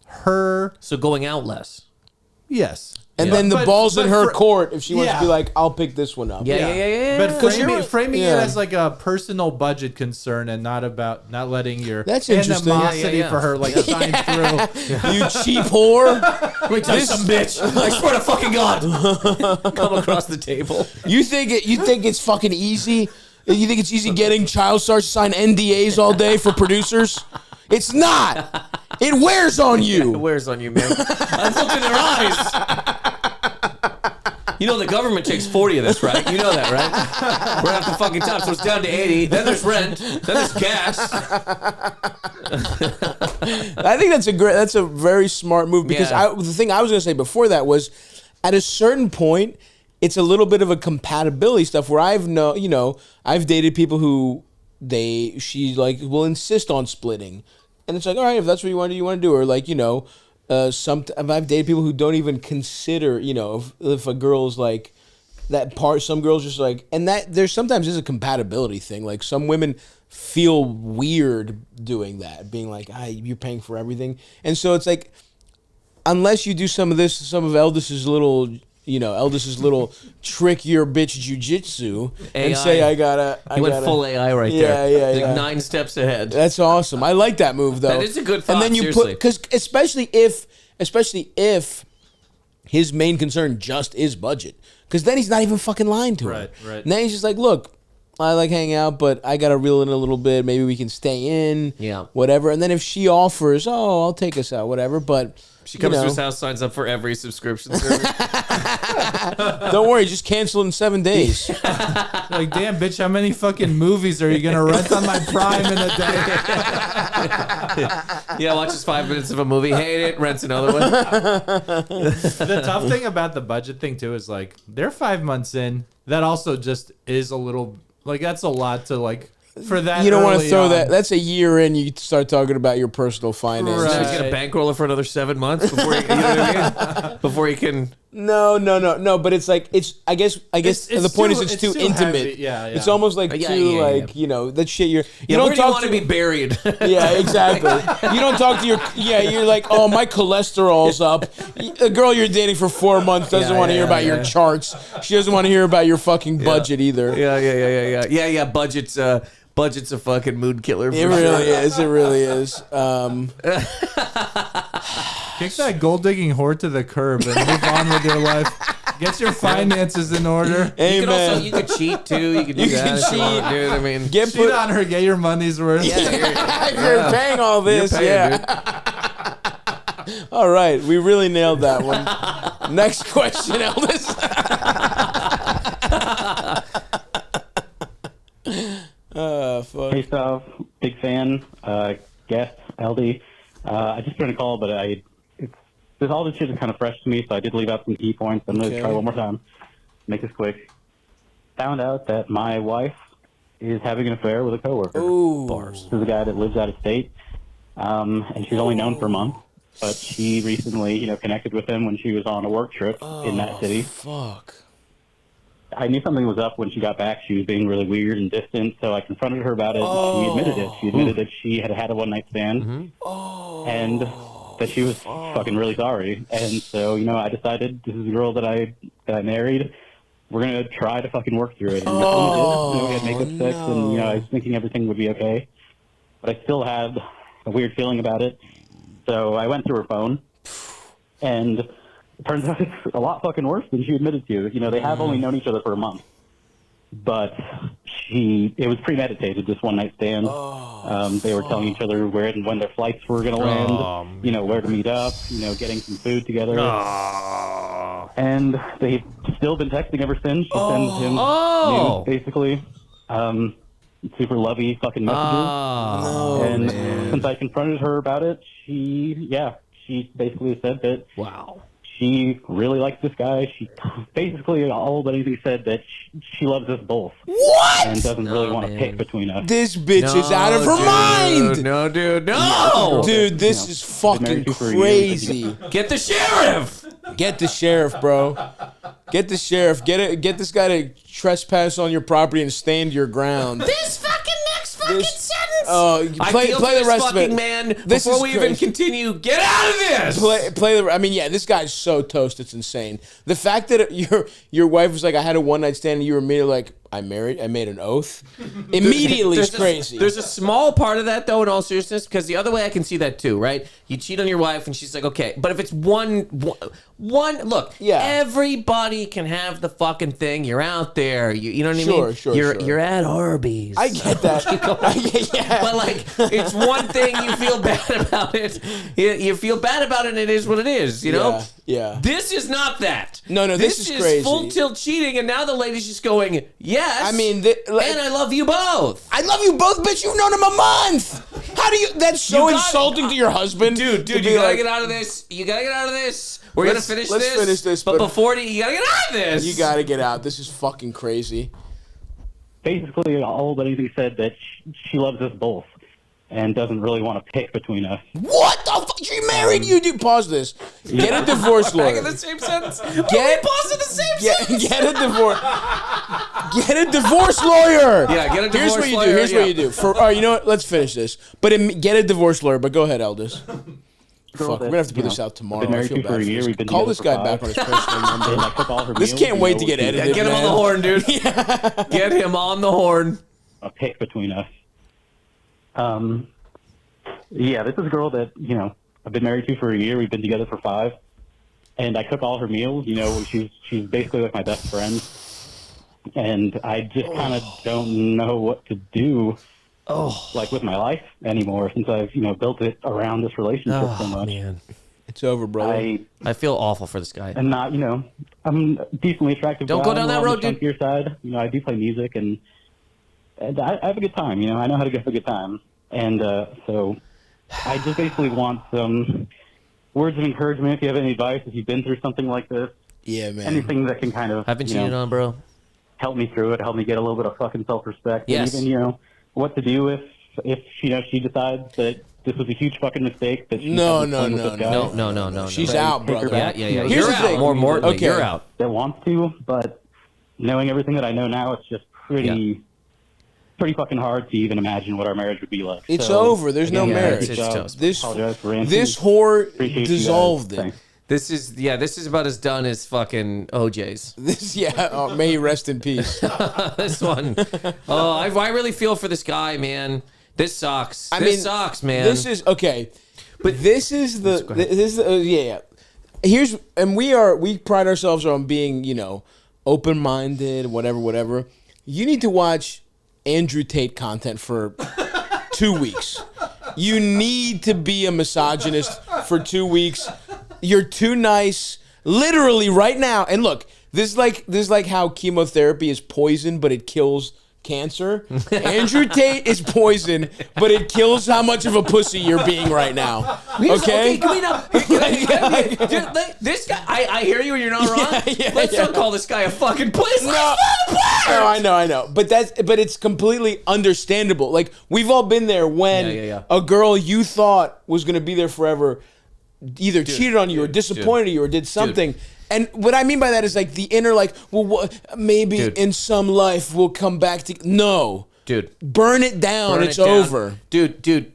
her. So going out less. Yes. And then the ball's in her court if she wants to be like, I'll pick this one up. Yeah. But framing it as like a personal budget concern and not letting your animosity for her like shine through. You cheap whore. Let me tell you some bitch. I swear to fucking God. Come across the table. You think it's fucking easy? You think it's easy getting child stars to sign NDAs all day for producers? It's not. It wears on you. It wears on you, man. I've looked in their eyes. You know the government takes 40 of this, right? You know that, right? We're at the fucking top, so it's down to 80. Then there's rent. Then there's gas. I think that's a very smart move because the thing I was going to say before that was at a certain point, it's a little bit of a compatibility stuff where I've dated people who she like will insist on splitting. And it's like, all right, if that's what you want to do. Or like, I've dated people who don't even consider, if a girl's like that part, some girls just like, and that there sometimes is a compatibility thing. Like some women feel weird doing that, being like, you're paying for everything. And so it's like, unless you do some of Eldis's little trick your bitch jujitsu and say I went full AI right there. Yeah. 9 steps ahead. That's awesome. I like that move though. That is a good thought. And then you put because especially if his main concern just is budget, because then he's not even fucking lying to her. Right. And then he's just like, look, I like hanging out, but I gotta reel in a little bit. Maybe we can stay in. Yeah. Whatever. And then if she offers, I'll take us out. Whatever. But she comes to his house, signs up for every subscription service. Don't worry, just cancel in 7 days. Like, damn, bitch, how many fucking movies are you gonna rent on my Prime in a day? Yeah, watches 5 minutes of a movie, hate it, rents another one. The tough thing about the budget thing too is like they're 5 months in. That also just is a little like that's a lot to like. For that, you don't want to throw that. That's a year in. You start talking about your personal finances. Right. He's gonna bankroll it for another 7 months before you know what I mean? Before he can No. But it's like I guess the point is it's too intimate. Heavy. Yeah. It's almost like you know, that shit. You don't where talk do you want to be buried? Yeah, exactly. You don't talk to you're like, oh, my cholesterol's up. A girl you're dating for 4 months doesn't want to hear about your charts. She doesn't want to hear about your fucking budget either. Yeah. Budget's a fucking mood killer. It really is. Kick that gold digging whore to the curb and move on with your life. Get your finances in order. Amen. You could cheat too. You could do that. Cheat, dude. I mean, cheat on her. Get your money's worth. You're paying all this. All right, we really nailed that one. Next question, Elvis. Fuck. Hey, Stav. Big fan. Guest, LD. I just turned a call, but all this shit is kind of fresh to me, so I did leave out some key points. I'm going to try one more time. Make this quick. Found out that my wife is having an affair with a coworker. Ooh. This is a guy that lives out of state, and she's only known for a month. But she recently, connected with him when she was on a work trip in that city. Fuck. I knew something was up when she got back. She was being really weird and distant, so I confronted her about it. She admitted it. She admitted that she had a one-night stand, and that she was fucking really sorry. And so, I decided this is a girl that I married. We're gonna try to fucking work through it. And we had makeup sex, and I was thinking everything would be okay, but I still had a weird feeling about it. So I went through her phone, and it turns out it's a lot fucking worse than she admitted to. They have only known each other for a month, but it was premeditated, this one-night stand. They were telling each other where and when their flights were going to land, where to meet up, getting some food together. And they've still been texting ever since. She sends him news, basically. Super lovey fucking messages. Since I confronted her about it, she basically said that she really likes this guy. She basically all but anything said that she loves us both. What? And doesn't really want to pick between us. This bitch is out of her mind. No, dude, no. Dude, this is fucking crazy. Get the sheriff. Get the sheriff, bro. Get the sheriff. Get this guy to trespass on your property and stand your ground. This fucking next fucking sentence. Oh, play the rest of it, man. Before we even continue, get out of this. This guy's so toast. It's insane. The fact that your wife was like, I had a one night stand, and you were immediately like, I made an oath. Immediately, it's crazy. There's a small part of that, though, in all seriousness, because the other way I can see that too, right? You cheat on your wife, and she's like, okay, but if it's one, look, everybody can have the fucking thing. You're out there, you know what I mean? Sure. You're at Arby's. I get that. But like, it's one thing, you feel bad about it. You feel bad about it, and it is what it is, you know? Yeah. This is not that. No, this is crazy. Full tilt cheating, and now the lady's just going, yes. I mean, and I love you both. I love you both, bitch. You've known him a month. How do you? That's so insulting to your husband, dude. You gotta get out of this. We're gonna finish this. Let's finish this. But before you gotta get out of this. You gotta get out. This is fucking crazy. Basically, all but anything said that she loves us both and doesn't really want to pick between us. What the fuck? She married you, dude. Pause this. Get a divorce lawyer. Back in the same sentence. Pause in the same sentence. Get a divorce. Get a divorce lawyer. Yeah, get a divorce lawyer. Here's what you do. All right, you know what? Let's finish this. But get a divorce lawyer. But go ahead, Eldis. Fuck, we're gonna have to put this out tomorrow. I feel bad for this. Call this guy back on his personal number. This can't wait to get edited. Get him on the horn, dude. Get him on the horn. A pick between us. This is a girl that, I've been married to for a year. We've been together for 5. And I cook all her meals. She's basically like my best friend. And I just kind of don't know what to do, with my life anymore since I've, built it around this relationship so much. Man. It's over, brother. I feel awful for this guy. And not, I'm decently attractive. Don't go down that road, dude. Your side. I do play music and I have a good time. I know how to have a good time. And so I just basically want some words of encouragement. If you have any advice, if you've been through something like this. Yeah, man. Anything that can kind of, I've been cheated on, bro. Help me through it. Help me get a little bit of fucking self-respect. Yes. And even, what to do if she decides that this was a huge fucking mistake. That she No. She's out, brother. Yeah. Here's You're the out. thing. More importantly, Okay. you're out. that wants to, but knowing everything that I know now, it's just pretty fucking hard to even imagine what our marriage would be like. It's So, over. There's no again, marriage. it's good job. toast. Apologize for ranting. This whore Appreciate you guys. dissolved it. Thanks. This is about as done as fucking OJ's. May he rest in peace. This one. Oh, I really feel for this guy, man. This sucks. This sucks, man. This is okay, but this is Here's we pride ourselves on being open-minded, whatever. You need to watch Andrew Tate content for 2 weeks. You need to be a misogynist for 2 weeks. You're too nice, literally right now. And look, this is like how chemotherapy is poison, but it kills cancer. Andrew Tate is poison, but it kills how much of a pussy you're being right now. Okay? Can we not? This guy, I hear you and you're not wrong. Let's not call this guy a fucking pussy. No, I know. But it's completely understandable. Like, we've all been there when a girl you thought was going to be there forever either cheated on you or disappointed you or did something. And what I mean by that is like the inner, maybe in some life we'll come back to. No, dude, burn it down. It's over, dude.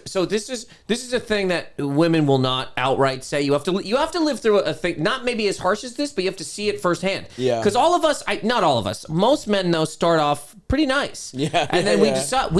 So this is a thing that women will not outright say. You have to live through a thing, not maybe as harsh as this, but you have to see it firsthand. Yeah. Because all of us, not all of us, most men though start off pretty nice. Yeah. And then we decide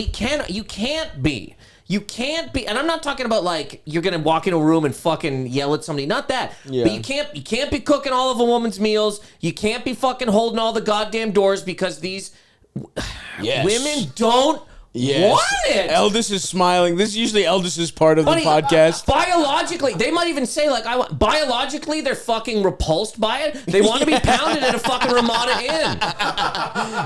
you can't be. You can't be, and I'm not talking about like you're gonna walk in a room and fucking yell at somebody. Not that. Yeah. But you can't be cooking all of a woman's meals. You can't be fucking holding all the goddamn doors because these women don't want it. Eldest is smiling. This is usually Eldest's part of the podcast. Biologically, they might even say like, biologically, they're fucking repulsed by it. They want to be pounded at a fucking Ramada Inn.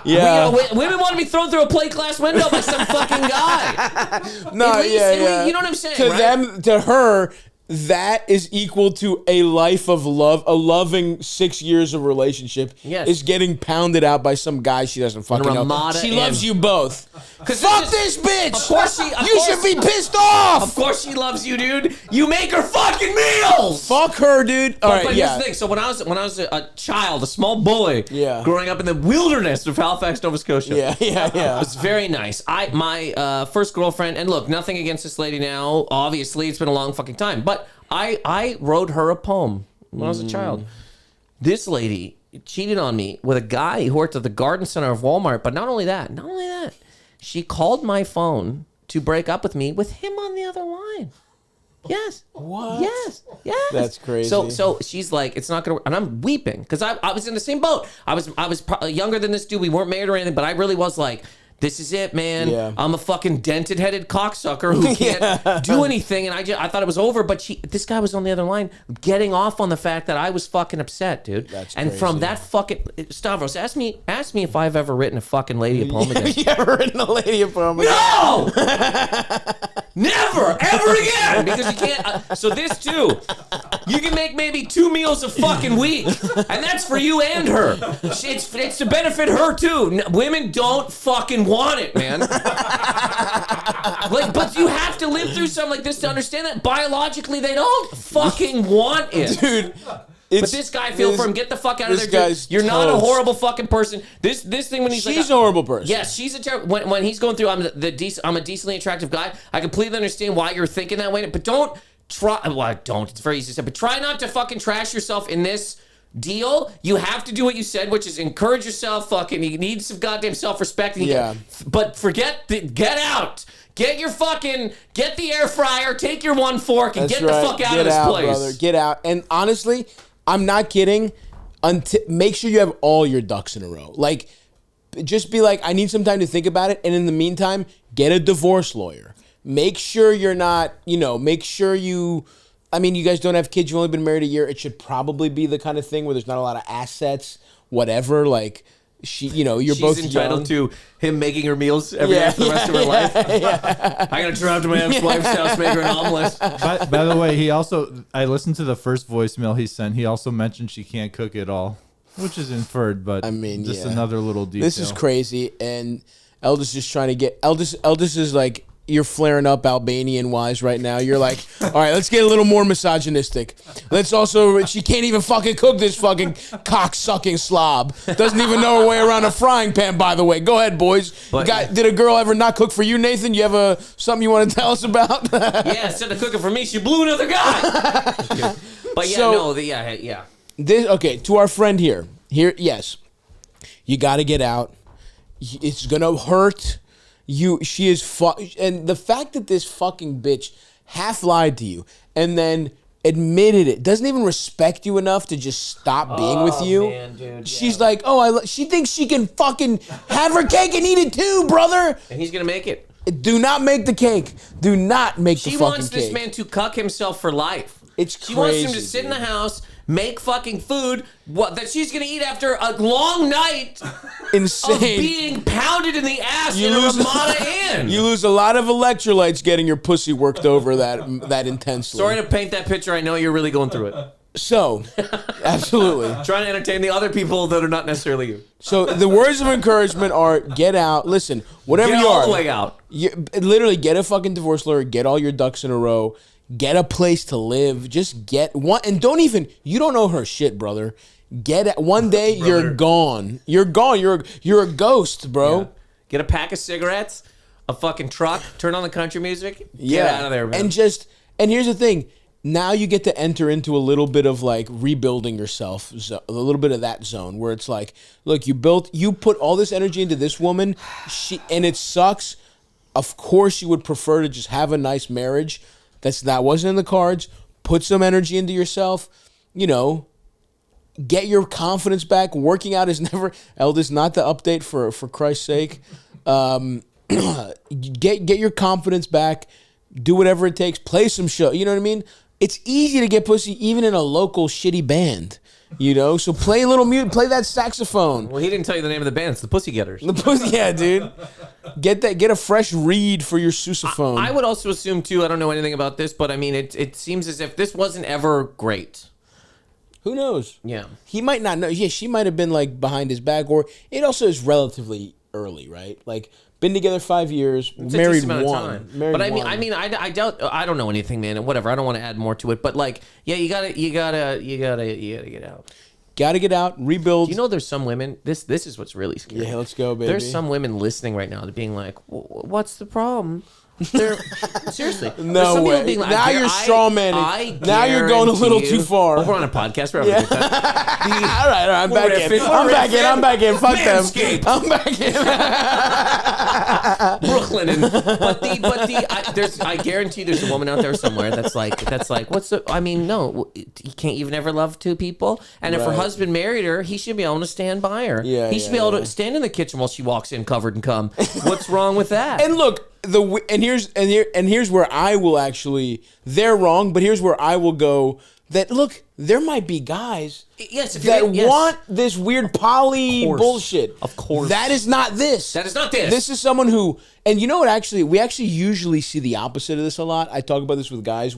Yeah. Women want to be thrown through a plate glass window by some fucking guy. No, At least, you know what I'm saying? To right? them, to her, that is equal to a life of love. A loving 6 years of relationship is getting pounded out by some guy she doesn't fucking know. She loves you both. Fuck this bitch. Of course you should be pissed off. Of course she loves you, dude. You make her fucking meals. Fuck her, dude. But here's the thing. So when I was a child, a small boy, growing up in the wilderness of Halifax, Nova Scotia, it was very nice. My first girlfriend, and look, nothing against this lady now. Obviously, it's been a long fucking time, but I wrote her a poem when I was a child. This lady cheated on me with a guy who worked at the garden center of Walmart. But not only that, she called my phone to break up with me with him on the other line. Yes. What? Yes. That's crazy. So she's like, it's not gonna work, and I'm weeping because I was in the same boat. I was younger than this dude. We weren't married or anything, but I really was like, this is it, man. Yeah. I'm a fucking dented-headed cocksucker who can't do anything, and I thought it was over. But this guy was on the other line, getting off on the fact that I was fucking upset, dude. That's and crazy. from that fucking Stavros, ask me if I've ever written a fucking lady a poem again. Have you ever written a lady a poem again? No! Never, ever again! Because you can't. So this too, you can make maybe 2 meals a fucking week, and that's for you and her. It's to benefit her too. Women don't fucking want it, man. But you have to live through something like this to understand that biologically they don't fucking want it, dude. But this guy, feel for him. Get the fuck out of there, dude. You're not a horrible fucking person. This thing when she's a horrible person. Yes, she's a terrible. When he's going through, I'm a decently attractive guy. I completely understand why you're thinking that way, but don't try. Well, don't. It's very easy to say, but try not to fucking trash yourself in this deal. You have to do what you said, which is encourage yourself. Fucking, you need some goddamn self-respect. But get out. Get the air fryer. Take your one fork and get the fuck out of this place, brother. Get out. And honestly, I'm not kidding. Make sure you have all your ducks in a row. Like, just be like, I need some time to think about it. And in the meantime, get a divorce lawyer. Make sure you're not, make sure you, you guys don't have kids. You've only been married a year. It should probably be the kind of thing where there's not a lot of assets, whatever. Like, she's both entitled young. to him making her meals every day for the rest of her life. I gotta drive to my ex-wife's house, make her an omelet. By the way, I listened to the first voicemail he sent. He also mentioned she can't cook at all, which is inferred, but just another little detail. This is crazy, and Eldest is trying to get Eldest is like you're flaring up Albanian wise right now. You're like, all right, let's get a little more misogynistic. Let's also, she can't even fucking cook, this fucking cock sucking slob. Doesn't even know her way around a frying pan, by the way. Go ahead, boys. Did a girl ever not cook for you, Nathan? You have something you want to tell us about? Yeah, instead of cooking for me, she blew another guy. But yeah, Okay, to our friend here, yes, you got to get out. It's gonna hurt. She is and the fact that this fucking bitch half lied to you and then admitted it, doesn't even respect you enough to just stop being with you. Man, dude, she's like, she thinks she can fucking have her cake and eat it too, brother. And he's gonna make it. Do not make the cake. Do not make the fucking cake. She wants this man to cuck himself for life. It's crazy. She wants him to sit in the house, make fucking food that she's gonna eat after a long night insane of being pounded in the ass in a Ramada Inn. You lose a lot of electrolytes getting your pussy worked over that intensely. Sorry to paint that picture. I know you're really going through it. So, absolutely. Trying to entertain the other people that are not necessarily you. So the words of encouragement are: get out. Listen, whatever get you all are, the way out. Literally, get a fucking divorce lawyer. Get all your ducks in a row. Get a place to live. Just get one, and you don't know her shit, brother. Get it. One day you're gone. You're gone. You're a ghost, bro. Yeah. Get a pack of cigarettes, a fucking truck. Turn on the country music. Get out of there, man. And here's the thing. Now you get to enter into a little bit of like rebuilding yourself, a little bit of that zone where it's like, look, you put all this energy into this woman, and it sucks. Of course, you would prefer to just have a nice marriage. That wasn't in the cards. Put some energy into yourself. Get your confidence back. Working out is never, Eldest, not the update for Christ's sake. Get your confidence back. Do whatever it takes. Play some show. You know what I mean? It's easy to get pussy even in a local shitty band. So play a little mute, play that saxophone. Well, he didn't tell you the name of the band. It's the Pussygetters. Yeah, dude. Get a fresh reed for your sousaphone. I would also assume too. I don't know anything about this, but I mean, it seems as if this wasn't ever great. Who knows? Yeah, he might not know. Yeah, she might have been like behind his back, or it also is relatively early, right? Like. Been together 5 years, married one. But I mean, I doubt. I don't know anything, man. And whatever. I don't want to add more to it. But like, yeah, you gotta get out. Gotta get out. Rebuild. You know, there's some women. This is what's really scary. Yeah, let's go, baby. There's some women listening right now to being like, "What's the problem?" Seriously, no way. Being like, now you're strawmanning. Now you're going a little too far. We're on a podcast. We're all right. I'm back in. Fuck them. I'm back in. Brooklyn, I guarantee there's a woman out there somewhere that's like, what's the? I mean, no, you've never loved two people, and if her husband married her, he should be able to stand by her. Yeah, he should be able to stand in the kitchen while she walks in covered in cum. What's wrong with that? And look. Here's where I will actually, they're wrong, but here's where I will go that look, there might be guys want this weird poly bullshit. Of course. That is not this. This is someone who, and you know what, we actually usually see the opposite of this a lot. I talk about this with guys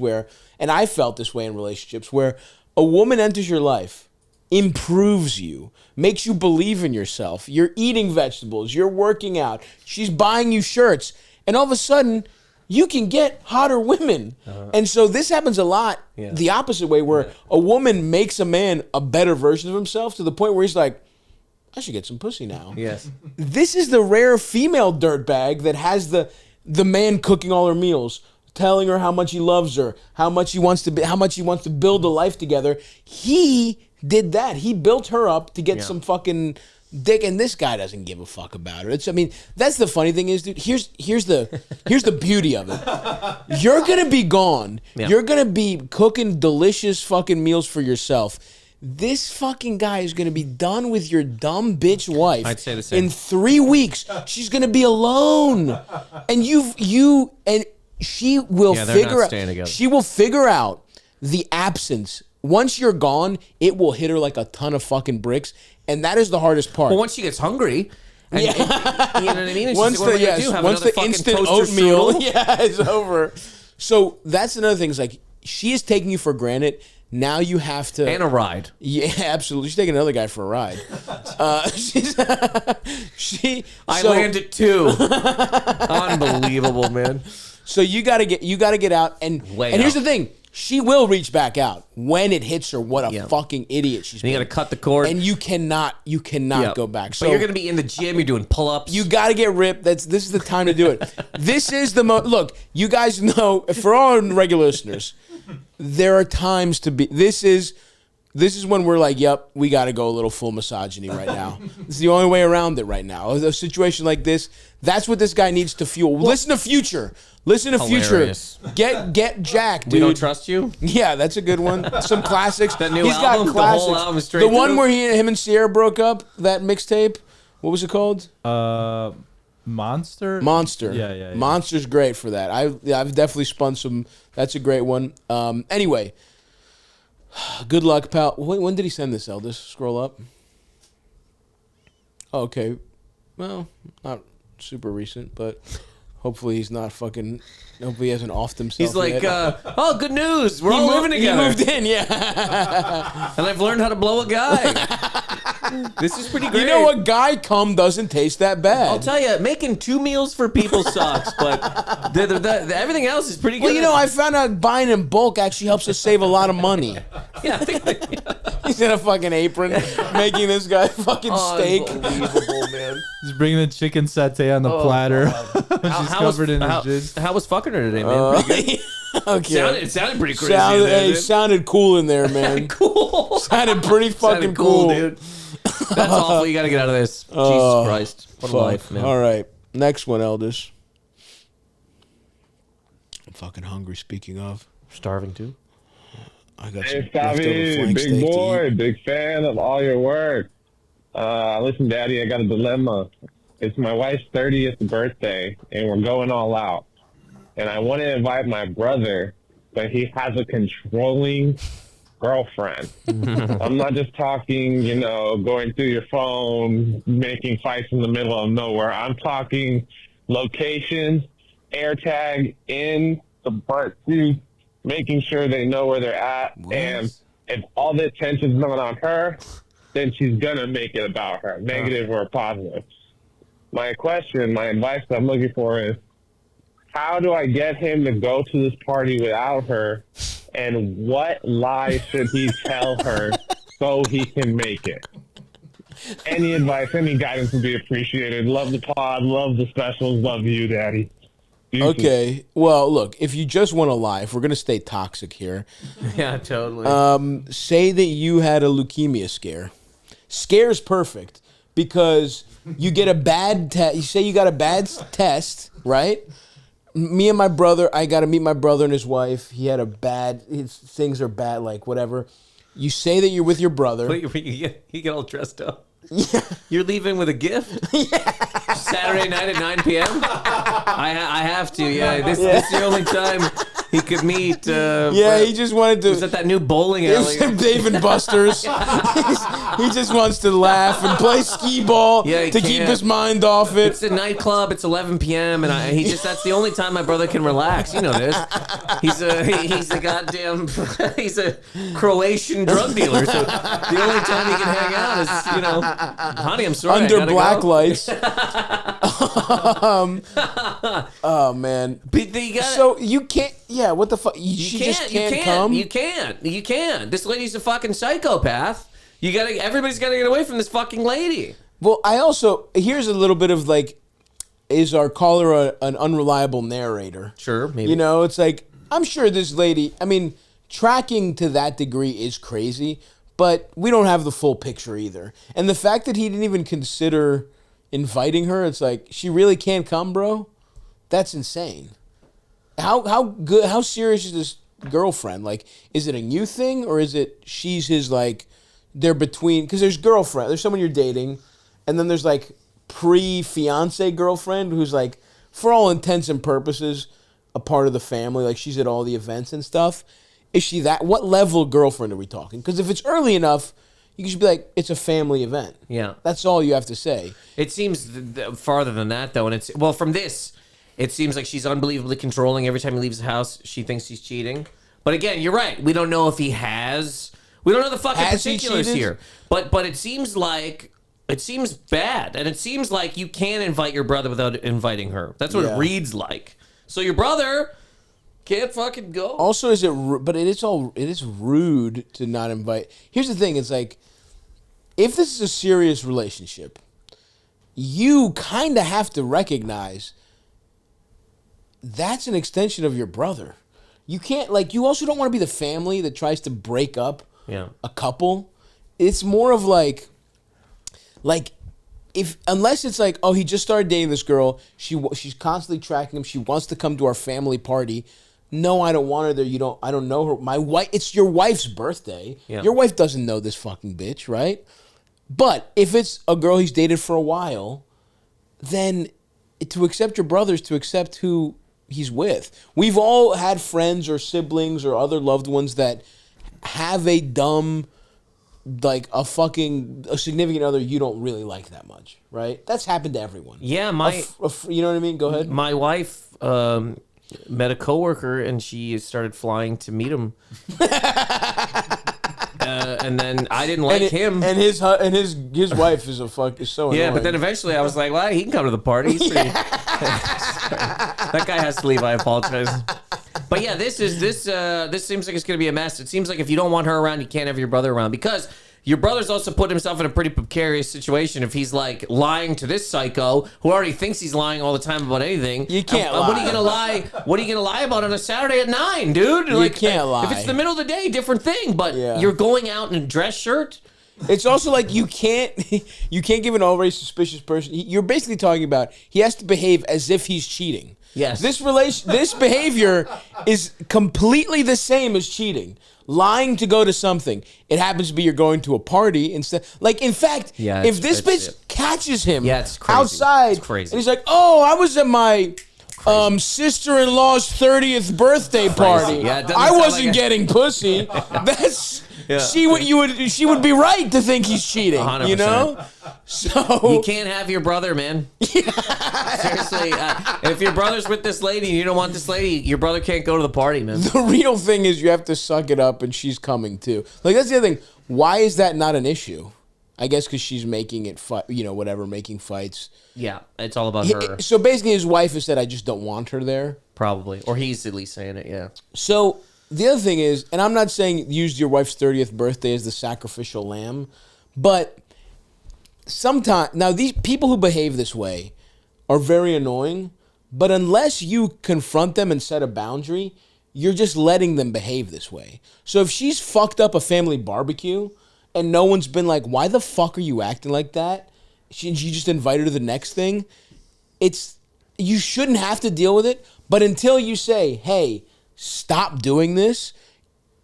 and I felt this way in relationships, where a woman enters your life, improves you, makes you believe in yourself. You're eating vegetables. You're working out. She's buying you shirts. And all of a sudden, you can get hotter women. And so this happens a lot the opposite way, where a woman makes a man a better version of himself to the point where he's like, I should get some pussy now. Yes. This is the rare female dirtbag that has the man cooking all her meals, telling her how much he loves her, how much he wants to build a life together. He did that. He built her up to get some fucking dick, and this guy doesn't give a fuck about her. That's the funny thing is, dude. Here's the beauty of it. You're gonna be gone. Yeah. You're gonna be cooking delicious fucking meals for yourself. This fucking guy is gonna be done with your dumb bitch wife. I'd say the same. In 3 weeks, she's gonna be alone, and she will figure out. She will figure out the absence. Once you're gone, it will hit her like a ton of fucking bricks. And that is the hardest part. Well, once she gets hungry, you know what I mean? And once the instant oatmeal is over. So that's another thing. Is like, she is taking you for granted. Now you have to And a ride. Yeah, absolutely. She's taking another guy for a ride. I landed 2. Unbelievable, man. So you gotta get out and here's the thing. She will reach back out when it hits her. What a fucking idiot she's You been. got to cut the cord. And you cannot go back. So but you're going to be in the gym. You're doing pull-ups. You got to get ripped. This is the time to do it. This is the look. You guys know, for all regular listeners, there are times to be. This is when we're like, yep, we got to go a little full misogyny right now. It's the only way around it right now. A situation like this, that's what this guy needs to fuel. Listen to Future. Listen to Hilarious. Future. Get Jack, dude. We Don't Trust You? Yeah, that's a good one. Some classics. That new He's album, got classics. the whole album straight The one through? where him and Sierra broke up, that mixtape. What was it called? Monster. Yeah. Monster's great for that. I've definitely spun some. That's a great one. Anyway, good luck, pal. When did he send this, Eldis? Scroll up. Oh, okay. Well, not super recent, but hopefully he's not fucking. Hopefully he hasn't offed himself. He's like, yet. oh, good news. We're all living together. He moved in, yeah. And I've learned how to blow a guy. This is pretty great. You know what? Guy cum doesn't taste that bad. I'll tell you, making 2 meals for people sucks, but everything else is pretty good. Well, you know, I found out buying in bulk actually helps us save a lot of money. Yeah, He's in a fucking apron making this guy fucking steak. Unbelievable, man. He's bringing the chicken satay on the platter. She's covered in his jizz. How was fucking her today, man? Pretty good. Okay. It sounded pretty crazy. Sounded cool in there, man. Cool. Sounded pretty fucking cool, dude. That's awful. You got to get out of this. Jesus Christ. What a life, man. All right. Next one, Eldis. I'm fucking hungry, speaking of. Starving, too? I got Hey, some leftover Stavvy, flank big steak to boy, eat. big fan of all your work. Listen, Daddy, I got a dilemma. It's my wife's 30th birthday, and we're going all out. And I want to invite my brother, but he has a controlling girlfriend. I'm not just talking, going through your phone, making fights in the middle of nowhere. I'm talking locations, AirTag in the butt suit, making sure they know where they're at. What? And if all the attention's not on her, then she's going to make it about her, negative or positive. My advice that I'm looking for is, how do I get him to go to this party without her? And what lie should he tell her so he can make it? Any advice, any guidance would be appreciated. Love the pod, love the specials, love you, Daddy. Deuces. Okay. Well, look, if you just want to lie, if we're going to stay toxic here, Yeah, totally. say that you had a leukemia scare. Scare's perfect because you get a bad test. You say you got a bad test, right? Me and my brother, I got to meet my brother and his wife. He had things are bad, like whatever. You say that you're with your brother. Wait, you get all dressed up. Yeah. You're leaving with a gift? Yeah. Saturday night at 9 p.m.? I have to, yeah. This is the only time he could meet. He just wanted to. Was at that new bowling alley? Dave and Buster's. He just wants to laugh and play skee ball to keep his mind off it. It's a nightclub. It's 11 p.m. and that's the only time my brother can relax. You know this. He's a goddamn he's a Croatian drug dealer. So the only time he can hang out is honey, I'm sorry. Under black go. lights. Oh man. So you can't. Yeah. What the fuck? She just can't come. You can't. This lady's a fucking psychopath. Everybody's gotta get away from this fucking lady. Well, here's a little bit of is our caller an unreliable narrator? Sure, maybe. It's like, I'm sure this lady, tracking to that degree is crazy, but we don't have the full picture either. And the fact that he didn't even consider inviting her, it's like, she really can't come, bro? That's insane. How serious is this girlfriend? Is it a you thing, or is it she's his, they're between, because there's girlfriend, there's someone you're dating, and then there's pre-fiance girlfriend who's for all intents and purposes a part of the family, she's at all the events and stuff. Is she that? What level girlfriend are we talking? Because if it's early enough, you can just be like, it's a family event. Yeah. That's all you have to say. It seems farther than that, though. And from this, it seems like she's unbelievably controlling. Every time he leaves the house, she thinks he's cheating. But again, you're right. We don't know if he has. We don't know the fucking particulars here. But it seems like it seems bad, and it seems like you can't invite your brother without inviting her. That's what it reads like. So your brother can't fucking go. Also, but it is rude to not invite. Here's the thing: it's like, if this is a serious relationship, you kind of have to recognize that's an extension of your brother. You can't, like, you also don't want to be the family that tries to break up a couple. It's more of like unless it's like, oh, he just started dating this girl, she's constantly tracking him, she wants to come to our family party. No, I don't want her there. I don't know her. My wife. It's your wife's birthday. Yeah. Your wife doesn't know this fucking bitch, right? But if it's a girl he's dated for a while, then to accept your brother is to accept who he's with. We've all had friends or siblings or other loved ones that have a dumb, like a significant other you don't really like that much, right? That's happened to everyone. Yeah, you know what I mean? Go ahead. My wife met a coworker and she started flying to meet him. And then I didn't like him. And his wife is so annoying. Yeah, but then eventually I was like, well, he can come to the party. He's pretty... That guy has to leave. I apologize. But yeah, this seems like it's going to be a mess. It seems like if you don't want her around, you can't have your brother around, because your brother's also put himself in a pretty precarious situation if he's like lying to this psycho who already thinks he's lying all the time about anything. You can't lie. What are you gonna lie? What are you gonna lie about on a Saturday at 9, dude? You can't lie. If it's the middle of the day, different thing. But you're going out in a dress shirt. It's also like you can't give an already suspicious person. You're basically talking about he has to behave as if he's cheating. Yes. This behavior is completely the same as cheating. Lying to go to something. It happens to be you're going to a party instead. Like, in fact, if this bitch catches him outside, and he's like, oh, I was at my sister-in-law's 30th birthday party. Yeah, I wasn't getting pussy. That's... Yeah. She would be right to think he's cheating. 100%. You know, so you can't have your brother, man. Seriously, if your brother's with this lady and you don't want this lady, your brother can't go to the party, man. The real thing is you have to suck it up, and she's coming too. Like, that's the other thing. Why is that not an issue? I guess because she's making it, making fights. Yeah, it's all about her. So basically, his wife has said, "I just don't want her there." Probably, or he's at least saying it. Yeah. So. The other thing is, and I'm not saying use your wife's 30th birthday as the sacrificial lamb, but sometimes, now these people who behave this way are very annoying, but unless you confront them and set a boundary, you're just letting them behave this way. So if she's fucked up a family barbecue and no one's been like, why the fuck are you acting like that? She just invited her to the next thing. You shouldn't have to deal with it, but until you say, hey, stop doing this,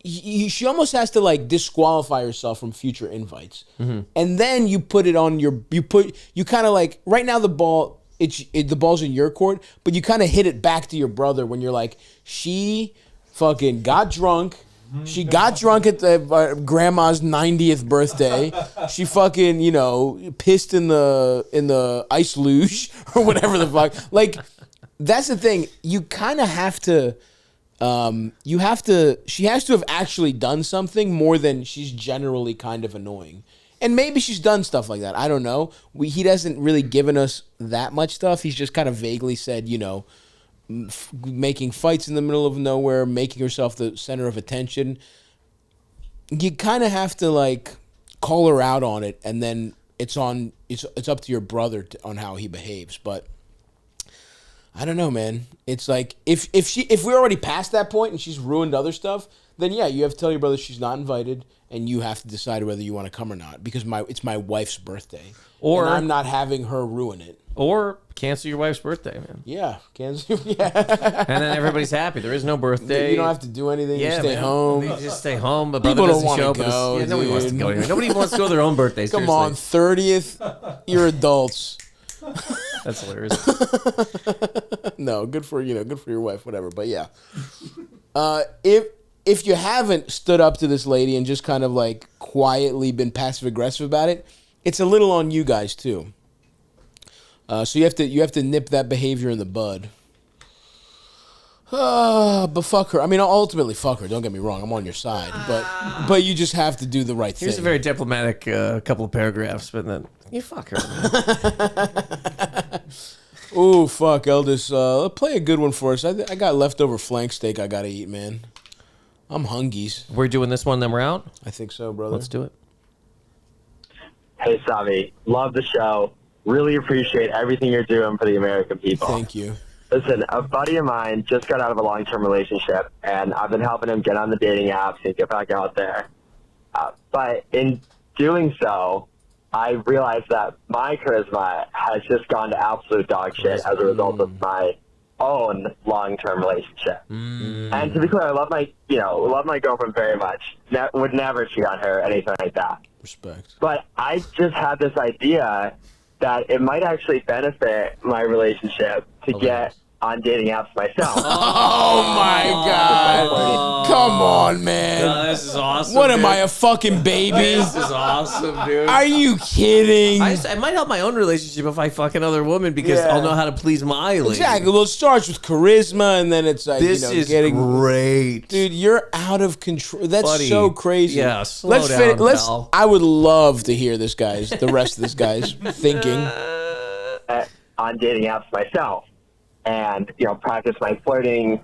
she almost has to like disqualify herself from future invites. Mm-hmm. And then you put it on you kind of like, right now the ball's in your court, but you kind of hit it back to your brother when you're like, she fucking got drunk. She got drunk at the grandma's 90th birthday. She fucking, pissed in the ice luge or whatever the fuck. Like, that's the thing. You kind of have to, she has to have actually done something more than she's generally kind of annoying. And maybe she's done stuff like that. I don't know. He hasn't really given us that much stuff. He's just kind of vaguely said, making fights in the middle of nowhere, making herself the center of attention. You kind of have to like call her out on it, and then it's up to your brother on how he behaves. But I don't know, man. It's like if we're already past that point and she's ruined other stuff, then yeah, you have to tell your brother she's not invited, and you have to decide whether you want to come or not, because it's my wife's birthday, and I'm not having her ruin it. Or cancel your wife's birthday, man. Yeah, cancel. Yeah, and then everybody's happy. There is no birthday. You don't have to do anything. You stay home. You just stay home. But people don't want to go. Yeah, nobody wants to go anywhere. Nobody wants to go to their own birthday. Come on, 30th. You're adults. That's hilarious. No, good for your wife, whatever. But yeah, if you haven't stood up to this lady and just kind of like quietly been passive aggressive about it, it's a little on you guys too. So you have to nip that behavior in the bud. But fuck her. I mean, I'll ultimately fuck her. Don't get me wrong. I'm on your side, but you just have to do the right thing. Here's a very diplomatic couple of paragraphs, but then you fuck her. Ooh, fuck, Eldest. Play a good one for us. I got leftover flank steak I gotta eat, man. I'm hungies. We're doing this one, then we're out? I think so, brother. Let's do it. Hey, Stavvy. Love the show. Really appreciate everything you're doing for the American people. Thank you. Listen, a buddy of mine just got out of a long-term relationship, and I've been helping him get on the dating apps and get back out there. But in doing so, I realized that my charisma has just gone to absolute dog shit as a result of my own long-term relationship. And to be clear, I love my girlfriend very much. Would never cheat on her or anything like that. Respect. But I just had this idea that it might actually benefit my relationship to get on dating apps myself. Oh my God. Come on, man. Oh, this is awesome. What am I, a fucking baby? This is awesome, dude. Are you kidding? It might help my own relationship if I fuck another woman because Yeah. I'll know how to please my lady. Exactly. Well, it starts with charisma, and then it's like, This is getting great. Dude, you're out of control. That's Buddy. so crazy. Yeah, slow down, pal. I would love to hear the rest of this guy's thinking. On dating apps myself, and practice my flirting,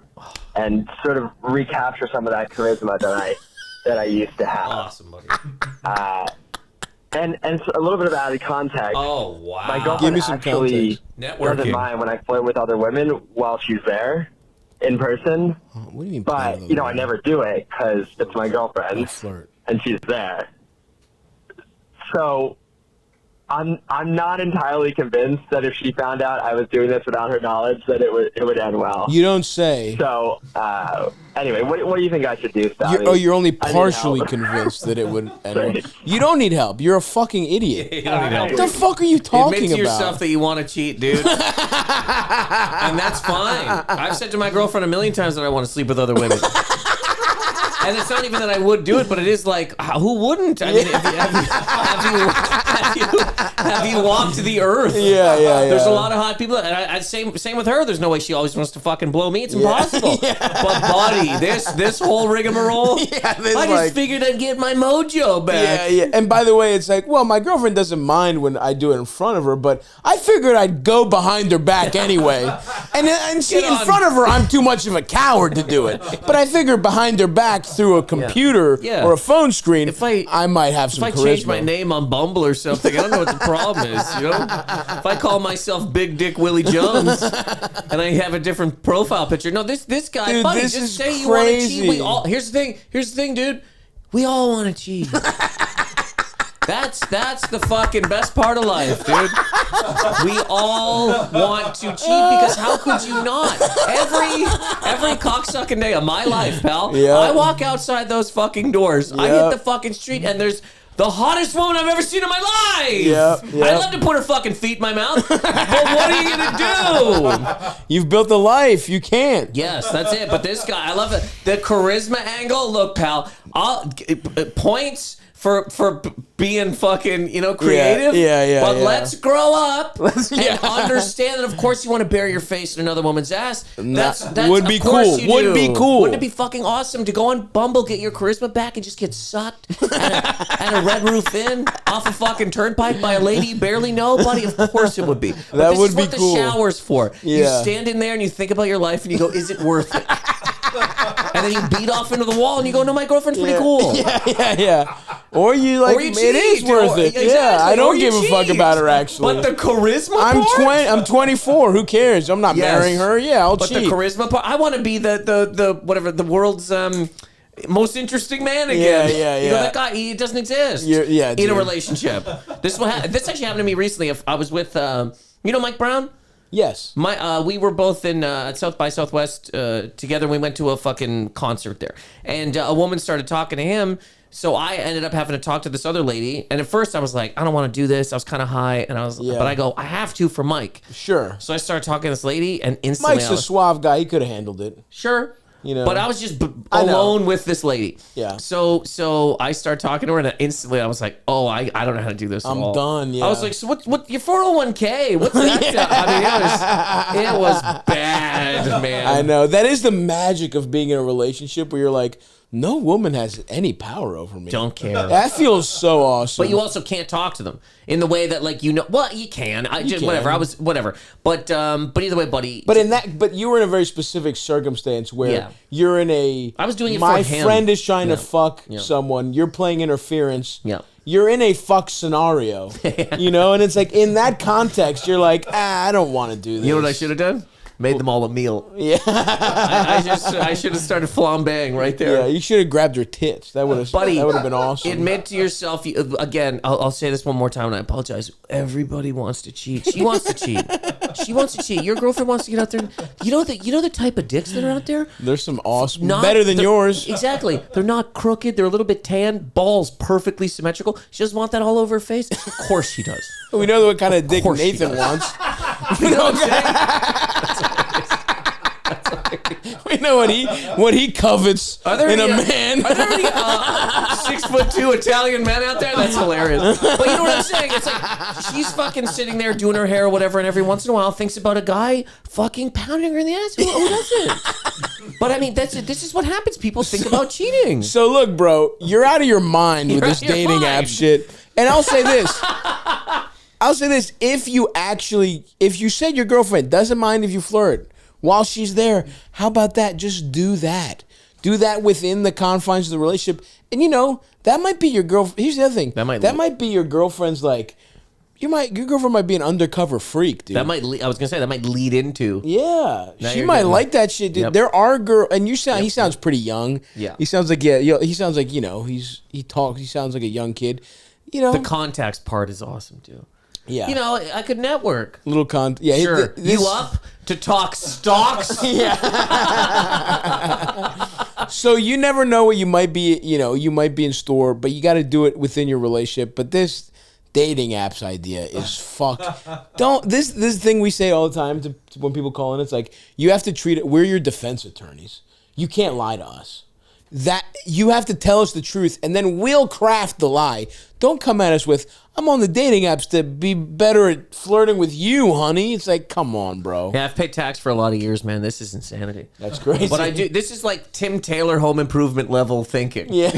and sort of recapture some of that charisma that I used to have. Awesome, buddy. And so a little bit of added context. Oh, wow. My Give girlfriend me some actually context. doesn't Networking. mind when I flirt with other women while she's there in person. What do you mean? But I never do it because it's my girlfriend flirt. and she's there. So I'm not entirely convinced that if she found out I was doing this without her knowledge, that it would end well. You don't say. So anyway, what do you think I should do, Stavvy? You're only I need partially help. convinced that it would end well. Thanks. You don't need help. You're a fucking idiot. You don't need help. What the fuck are you talking Admit to about? yourself that you want to cheat, dude. And that's fine. I've said to my girlfriend a million times that I want to sleep with other women. And it's not even that I would do it, but it is like, who wouldn't? I mean, have you walked the earth? Yeah. There's a lot of hot people. And same with her. There's no way she always wants to fucking blow me. It's impossible. But buddy, this whole rigmarole, I just figured I'd get my mojo back. Yeah. And by the way, it's like, well, my girlfriend doesn't mind when I do it in front of her, but I figured I'd go behind her back anyway. And see, in front of her, I'm too much of a coward to do it. But I figured behind her back through a computer or a phone screen, I might have some charisma. If I change my name on Bumble or something, I don't know what the problem is, If I call myself Big Dick Willie Jones and I have a different profile picture. No, this guy, Dude, buddy, this just is say you want to crazy. cheat. Here's the thing, dude. We all want to cheat. That's the fucking best part of life, dude. We all want to cheat because how could you not? Every cocksucking day of my life, pal. Yeah. I walk outside those fucking doors. I hit the fucking street and there's the hottest woman I've ever seen in my life. Yep. I'd love to put her fucking feet in my mouth, but what are you gonna do? You've built a life. You can't. Yes, that's it. But this guy, I love it. The charisma angle. Look, pal, points for being fucking, creative. Yeah. But let's grow up and understand that, of course, you want to bury your face in another woman's ass. That's would be of course cool. you Would do. be cool. Wouldn't it be fucking awesome to go on Bumble, get your charisma back, and just get sucked at a Red Roof Inn off a fucking turnpike by a lady you barely know, buddy? Of course it would be. But That this would is be what cool. the shower's for. You Yeah. stand in there and you think about your life and you go, is it worth it? And then you beat off into the wall and you go, no, my girlfriend's pretty cool. Yeah. Or you Or you it is cheat, worth or- it. exactly, Yeah, I or don't you give a fuck cheat. about her actually. But the charisma I'm part? I'm 24. Who cares? I'm not marrying her. Yeah, I'll But cheat. the charisma part, I want to be the whatever, the world's most interesting man again. Yeah. You know, that guy, he doesn't exist Yeah, in dude. a relationship. This actually happened to me recently. I was with, Mike Brown? Yes. We were both in South by Southwest together. We went to a fucking concert there, and a woman started talking to him. So I ended up having to talk to this other lady. And at first I was like, I don't want to do this. I was kind of high, and but I go, I have to for Mike. Sure. So I started talking to this lady, and instantly Mike's I a was, suave guy. He could have handled it. sure. You know, but I was just alone with this lady. Yeah. So I start talking to her, and instantly I was like, "Oh, I don't know how to do this. I'm at all. done." Yeah. I was like, "So what? Your 401k? What's that?" I mean, it was bad, man. I know that is the magic of being in a relationship where you're like, no woman has any power over me. Don't care. That feels so awesome. But you also can't talk to them in the way that, like, well, you can. Whatever. I was whatever. But either way, buddy. But you were in a very specific circumstance where you're in a. I was doing it my for him. friend is trying to fuck someone. You're playing interference. Yeah. You're in a fuck scenario. You know, and it's like in that context, you're like, I don't want to do this. You know what I should have done? Made them all a meal. Yeah. I should have started flambeing right there. Yeah, you should have grabbed her tits. That would have been awesome. Admit to yourself, again, I'll say this one more time and I apologize. Everybody wants to cheat. She wants to cheat. She wants to cheat. Your girlfriend wants to get out there. You know the type of dicks that are out there? There's some awesome, better than yours. Exactly. They're not crooked. They're a little bit tan. Balls perfectly symmetrical. She doesn't want that all over her face. Of course she does. We know what kind of dick Nathan wants. You know what I'm saying? We know what he covets in a man. Are there any 6'2" Italian men out there? That's hilarious. But you know what I'm saying? It's like she's fucking sitting there doing her hair or whatever, and every once in a while thinks about a guy fucking pounding her in the ass. Who doesn't? But I mean, this is what happens. People think about cheating. So look, bro, you're out of your mind with this dating app shit. And I'll say this. If you said your girlfriend doesn't mind if you flirt while she's there, how about that? Just do that. Do that within the confines of the relationship. And you know, that might be your girlfriend. Here's the other thing. That might be your girlfriend's like, your girlfriend might be an undercover freak, dude. I was gonna say that might lead into. Yeah, she might like that shit, dude. Yep. There are and he sounds pretty young. Yeah, he sounds like he sounds like he sounds like a young kid. You know, the contacts part is awesome too. Yeah. You know, I could network. Yeah. Sure. You up to talk stocks? Yeah. So you never know what you might be, you might be in store, but you got to do it within your relationship. But this dating apps idea is fuck. This thing we say all the time to when people call in, it's like, you have to treat it, we're your defense attorneys. You can't lie to us. That you have to tell us the truth, and then we'll craft the lie. Don't come at us with, I'm on the dating apps to be better at flirting with you, honey. It's like, come on, bro. Yeah, I've paid tax for a lot of years, man. This is insanity. That's crazy. But I do. This is like Tim Taylor Home Improvement level thinking. Yeah.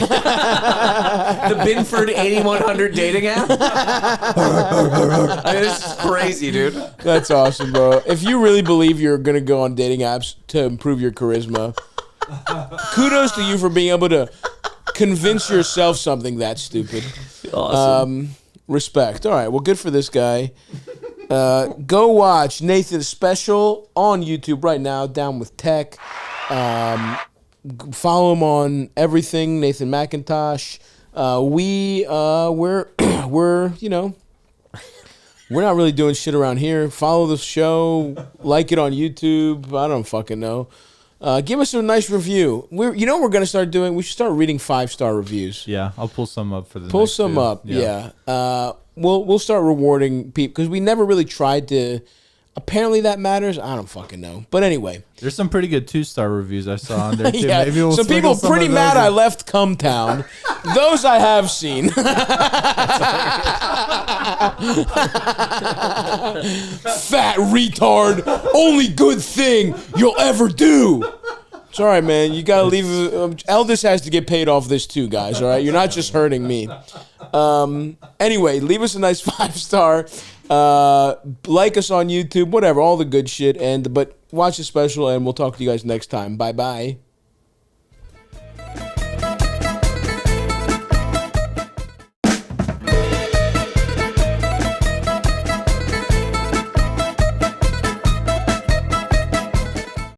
The Binford 8100 dating app. I mean, this is crazy, dude. That's awesome, bro. If you really believe you're gonna go on dating apps to improve your charisma, kudos to you for being able to convince yourself something that stupid. Awesome. Respect. All right. Well, good for this guy. Go watch Nathan's special on YouTube right now. Down with Tech. Follow him on everything. Nathan Macintosh. We're not really doing shit around here. Follow the show. Like it on YouTube. I don't fucking know. Give us a nice review. We're going to start doing? We should start reading 5-star reviews. Yeah, I'll pull some up for the Pull some up, yeah. We'll start rewarding people because we never really tried to. Apparently that matters. I don't fucking know. But anyway. There's some pretty good 2-star reviews I saw on there too. Yeah, maybe we'll some people pretty mad I left Cumtown. Those I have seen. Fat retard. Only good thing you'll ever do. It's all right, man. You got to leave. Eldest has to get paid off this too, guys. All right? You're not just hurting me. Anyway, leave us a nice 5-star. Like us on YouTube, whatever, all the good shit. But watch the special, and we'll talk to you guys next time. Bye-bye.